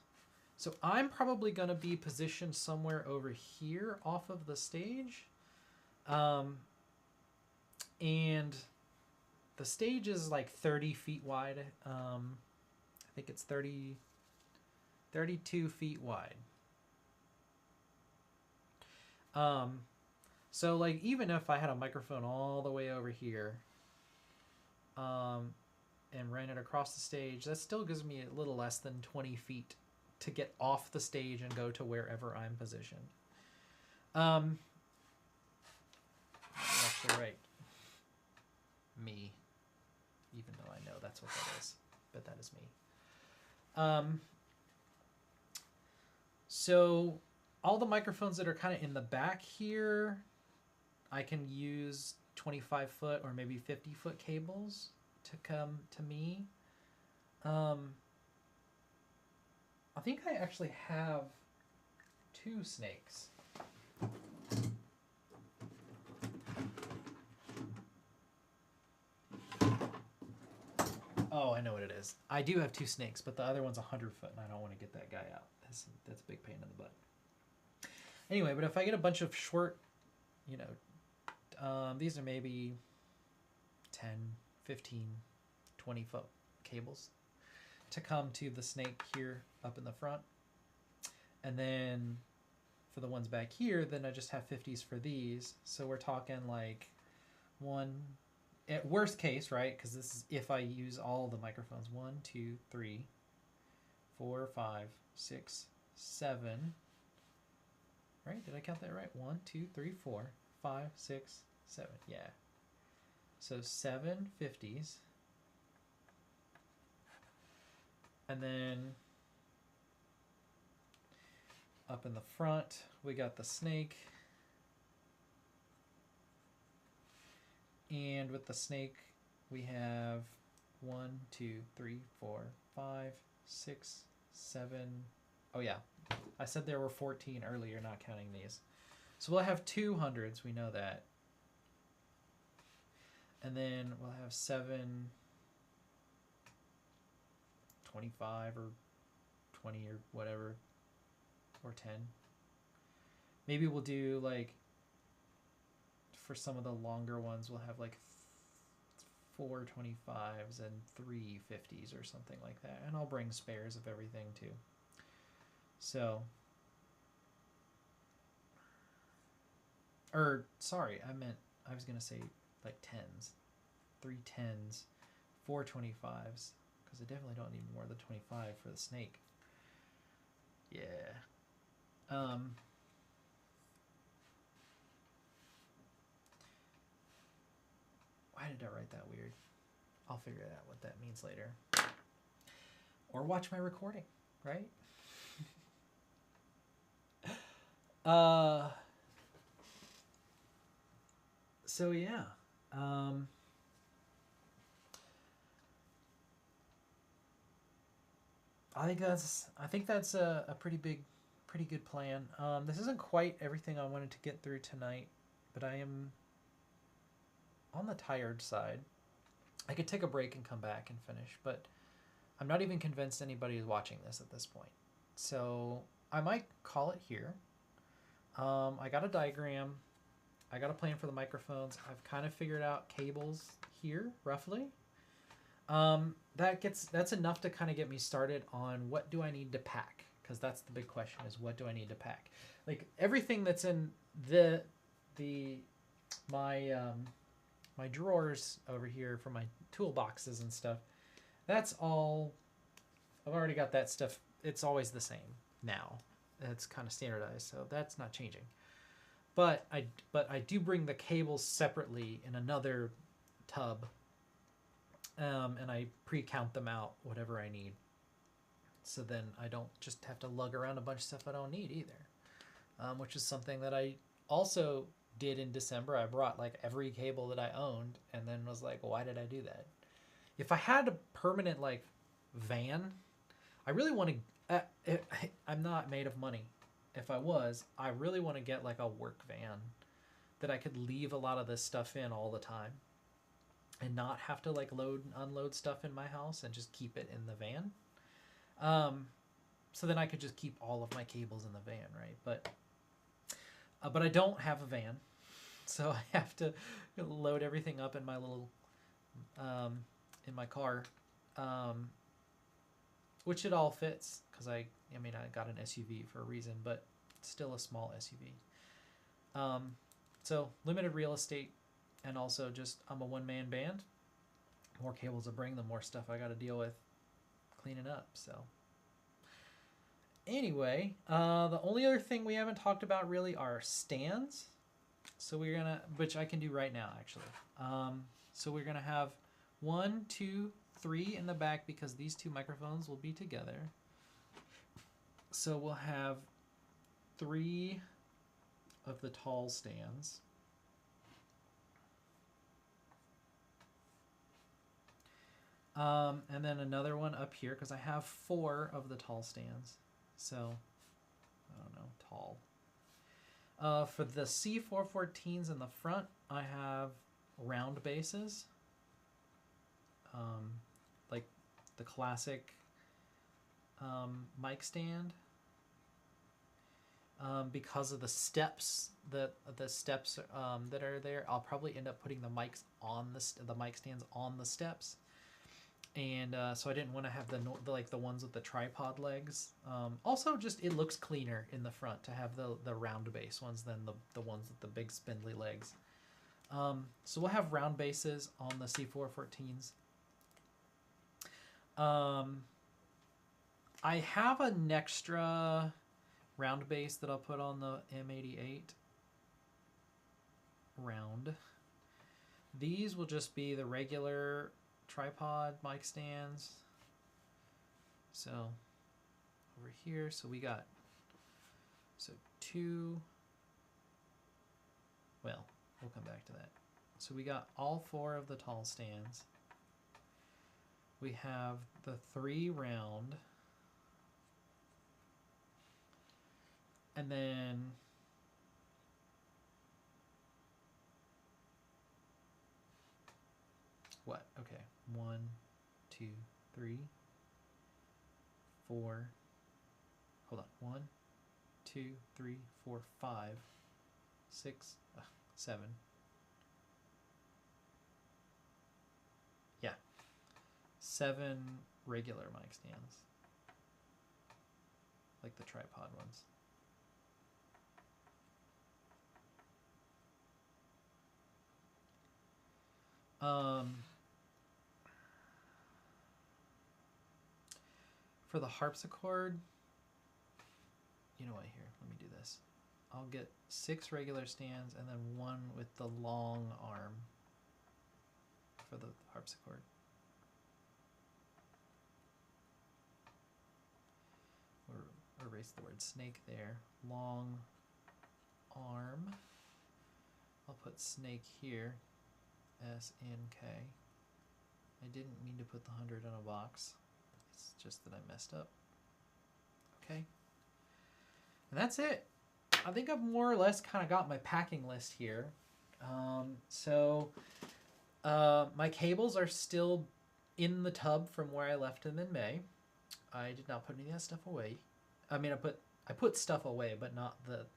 so I'm probably going to be positioned somewhere over here off of the stage. And the stage is like 30 feet wide. I think it's 32 feet wide. So like even if I had a microphone all the way over here, and ran it across the stage, that still gives me a little less than 20 feet to get off the stage and go to wherever I'm positioned. I'm actually right. Me. Even though I know that's what that is. But that is me. So all the microphones that are kind of in the back here, I can use 25-foot or maybe 50-foot cables to come to me. I think I actually have 2 snakes. Oh, I know what it is. I do have 2 snakes, but the other one's 100-foot, and I don't want to get that guy out. That's a big pain in the butt. Anyway, but if I get a bunch of short, you know, these are maybe 10, 15, 20-foot cables to come to the snake here up in the front. And then for the ones back here, then I just have 50s for these. So we're talking like 1, at worst case, right? Because this is if I use all the microphones. 1, 2, 3, 4, 5, 6, 7. Right? Did I count that right? 1, 2, 3, 4, 5, 6, 7. Yeah. So 7 50s. And then up in the front, we got the snake. And with the snake, we have 1, 2, 3, 4, 5, 6, 7. Oh yeah, I said there were 14 earlier, not counting these. So we'll have 200s, we know that. And then we'll have 7, 25 or 20 or whatever, or 10. Maybe we'll do like, for some of the longer ones, we'll have like 4 25s and 3 50s or something like that. And I'll bring spares of everything too. So Or sorry, I was gonna say like tens, 3 10s, 4 25s, because I definitely don't need more than 25 for the snake. Yeah. Why did I write that weird? I'll figure out what that means later. Or watch my recording, right? So yeah. I think that's a pretty good plan. This isn't quite everything I wanted to get through tonight, but I am on the tired side. I could take a break and come back and finish, but I'm not even convinced anybody is watching this at this point. So I might call it here. I got a diagram. I got a plan for the microphones. I've kind of figured out cables here, roughly. That's enough to kind of get me started on what do I need to pack, because that's the big question, is what do I need to pack. Like everything that's in my drawers over here for my toolboxes and stuff, that's all, I've already got that stuff. It's always the same now. It's kind of standardized, so that's not changing. But I do bring the cables separately in another tub, and I pre-count them out, whatever I need. So then I don't just have to lug around a bunch of stuff I don't need either, which is something that I also did in December. I brought like every cable that I owned, and then was like, why did I do that? If I had a permanent like van, I really want to. I'm not made of money. If I was, I really want to get like a work van that I could leave a lot of this stuff in all the time, and not have to like load and unload stuff in my house, and just keep it in the van. So then I could just keep all of my cables in the van, right? But I don't have a van, so I have to load everything up in my little in my car, which it all fits, because I got an SUV for a reason, but it's still a small SUV. So limited real estate, and also just I'm a one-man band. More cables to bring, the more stuff I got to deal with cleaning up. So anyway, the only other thing we haven't talked about really are stands. So we're gonna, which I can do right now actually. So we're gonna have 1, 2, 3 in the back, because these two microphones will be together. So we'll have 3 of the tall stands. And then another one up here, because I have 4 of the tall stands. So, I don't know, tall. For the C414s in the front, I have round bases. Like the classic mic stand. Because of the steps that are there, I'll probably end up putting the mics on the mic stands on the steps. And so I didn't want to have the ones with the tripod legs. Also, just it looks cleaner in the front to have the round base ones than the ones with the big spindly legs. So we'll have round bases on the C414s. I have an extra round base that I'll put on the M88 round. These will just be the regular tripod mic stands. So over here, so we got 2. Well, we'll come back to that. So we got all 4 of the tall stands. We have the 3 round. And then what? Okay. 1, 2, 3, 4. Hold on. 1, 2, 3, 4, 5, 6, 7. Yeah. 7 regular mic stands. Like the tripod ones. Um, for the harpsichord, you know what, here, let me do this. I'll get 6 regular stands and then 1 with the long arm for the harpsichord. Or erase the word snake there. Long arm. I'll put snake here. SNK. I didn't mean to put the 100 in a box. It's just that I messed up. Okay. And that's it. I think I've more or less kind of got my packing list here. My cables are still in the tub from where I left them in May. I did not put any of that stuff away. I mean, I put stuff away, but not the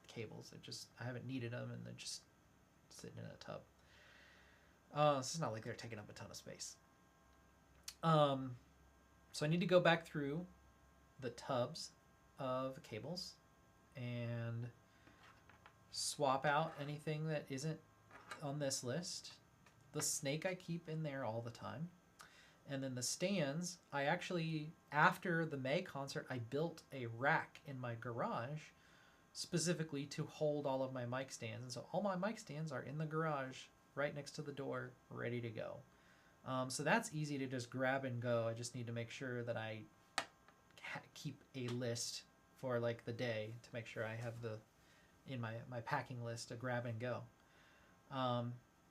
cables. I haven't needed them, and they're just sitting in a tub. So it's not like they're taking up a ton of space. So I need to go back through the tubs of cables and swap out anything that isn't on this list. The snake I keep in there all the time. And then the stands, I actually, after the May concert, I built a rack in my garage specifically to hold all of my mic stands. And so all my mic stands are in the garage right next to the door, ready to go. So that's easy to just grab and go. I just need to make sure that I keep a list for like the day to make sure I have in my packing list to grab and go.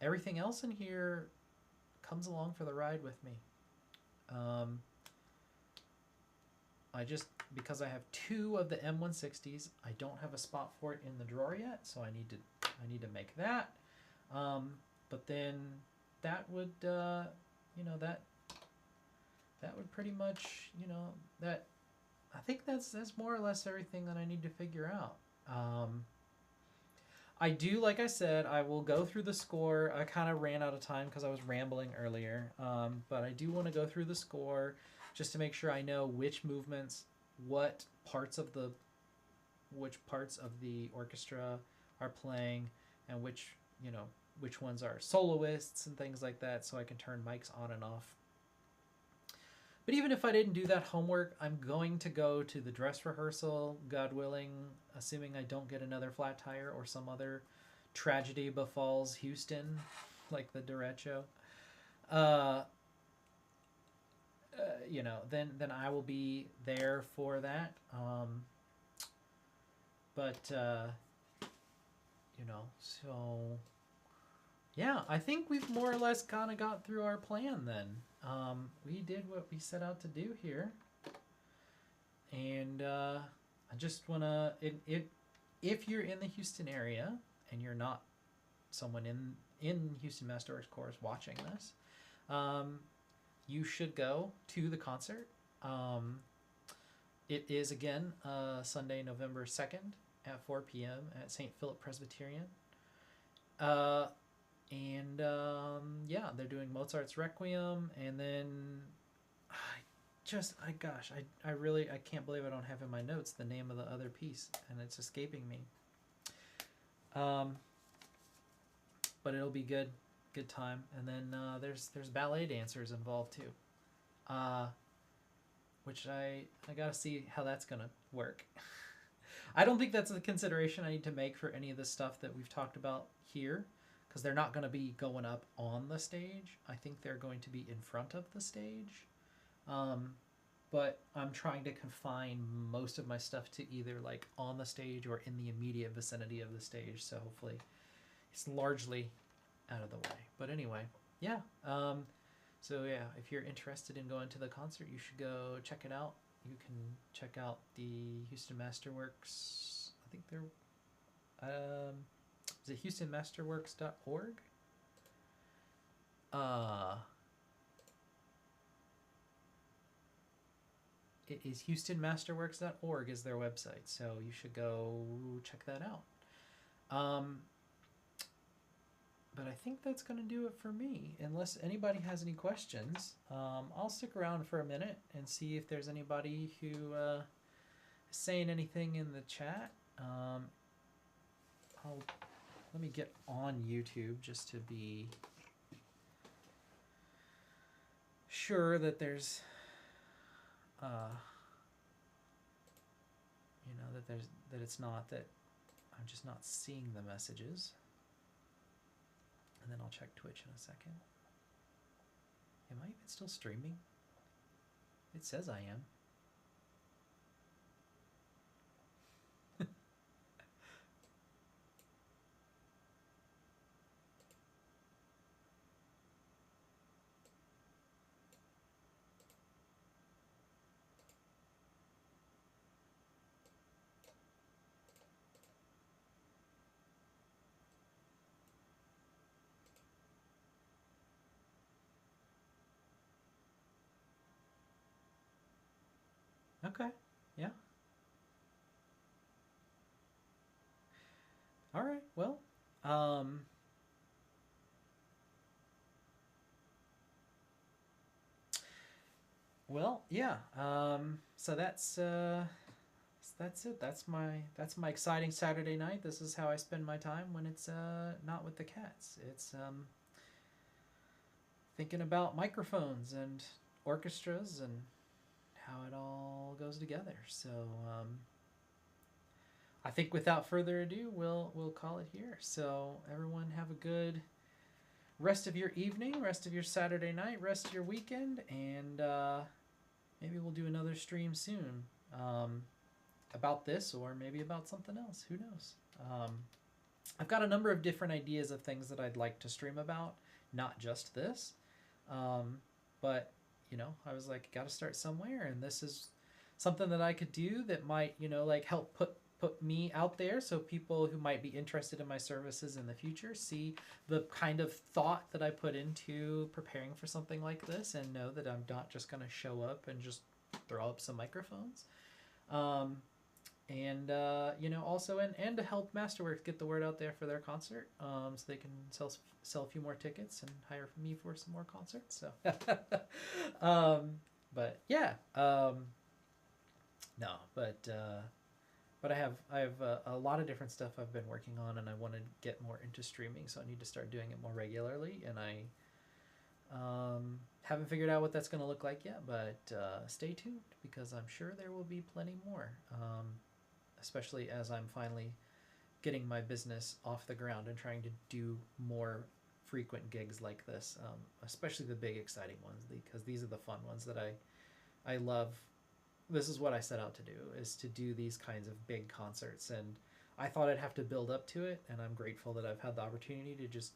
Everything else in here comes along for the ride with me. Because I have 2 of the M160s, I don't have a spot for it in the drawer yet, so I need to make that. But then that would, that would pretty much, that, I think that's more or less everything that I need to figure out. I do, like I said, I will go through the score. I kind of ran out of time because I was rambling earlier. But I do want to go through the score just to make sure I know which movements, which parts of the orchestra are playing, and which ones are soloists and things like that, so I can turn mics on and off. But even if I didn't do that homework, I'm going to go to the dress rehearsal, God willing, assuming I don't get another flat tire or some other tragedy befalls Houston, like the derecho. Then I will be there for that. So yeah, I think we've more or less kind of got through our plan then. We did what we set out to do here. And I just want to, if you're in the Houston area and you're not someone in Houston Masterworks course watching this, you should go to the concert. It is, again, Sunday, November 2nd at 4 p.m. at St. Philip Presbyterian. They're doing Mozart's Requiem, and then I can't believe I don't have in my notes the name of the other piece, and it's escaping me. But it'll be good time. And then there's ballet dancers involved too, which I gotta see how that's gonna work. I don't think that's a consideration I need to make for any of the stuff that we've talked about here, because they're not going to be going up on the stage. I think they're going to be in front of the stage. But I'm trying to confine most of my stuff to either like on the stage or in the immediate vicinity of the stage. So hopefully it's largely out of the way. But anyway, yeah. If you're interested in going to the concert, you should go check it out. You can check out the Houston Masterworks. I think they're, is it HoustonMasterworks.org? It is HoustonMasterworks.org is their website, so you should go check that out. But I think that's going to do it for me. Unless anybody has any questions, I'll stick around for a minute and see if there's anybody who is saying anything in the chat. Let me get on YouTube just to be sure that there's, that it's not that I'm just not seeing the messages. And then I'll check Twitch in a second. Am I even still streaming? It says I am. Okay. Yeah. All right. Well, yeah. So that's it. That's my exciting Saturday night. This is how I spend my time when it's not with the cats. It's thinking about microphones and orchestras and how it all goes together. So I think without further ado, we'll call it here. So everyone have a good rest of your evening, rest of your Saturday night, rest of your weekend, and maybe we'll do another stream soon about this or maybe about something else. Who knows? I've got a number of different ideas of things that I'd like to stream about, not just this. But, I was like, got to start somewhere, and this is something that I could do that might, like help put me out there so people who might be interested in my services in the future see the kind of thought that I put into preparing for something like this and know that I'm not just going to show up and just throw up some microphones. And also and to help Masterworks get the word out there for their concert, so they can sell a few more tickets and hire me for some more concerts. So, but yeah, no, but I have a lot of different stuff I've been working on, and I want to get more into streaming, so I need to start doing it more regularly, and I haven't figured out what that's going to look like yet, but stay tuned because I'm sure there will be plenty more. Especially as I'm finally getting my business off the ground and trying to do more frequent gigs like this, especially the big exciting ones, because these are the fun ones that I love. This is what I set out to do, is to do these kinds of big concerts, and I thought I'd have to build up to it, and I'm grateful that I've had the opportunity to just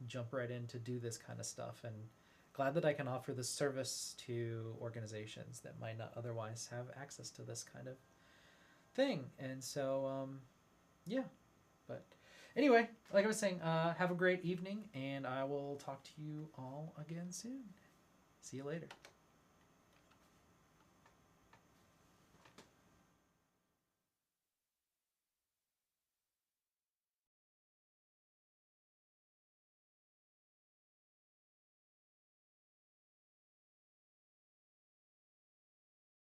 jump right in to do this kind of stuff, and glad that I can offer this service to organizations that might not otherwise have access to this kind of thing. And so yeah, but anyway, like I was saying, have a great evening, and I will talk to you all again soon. See you later.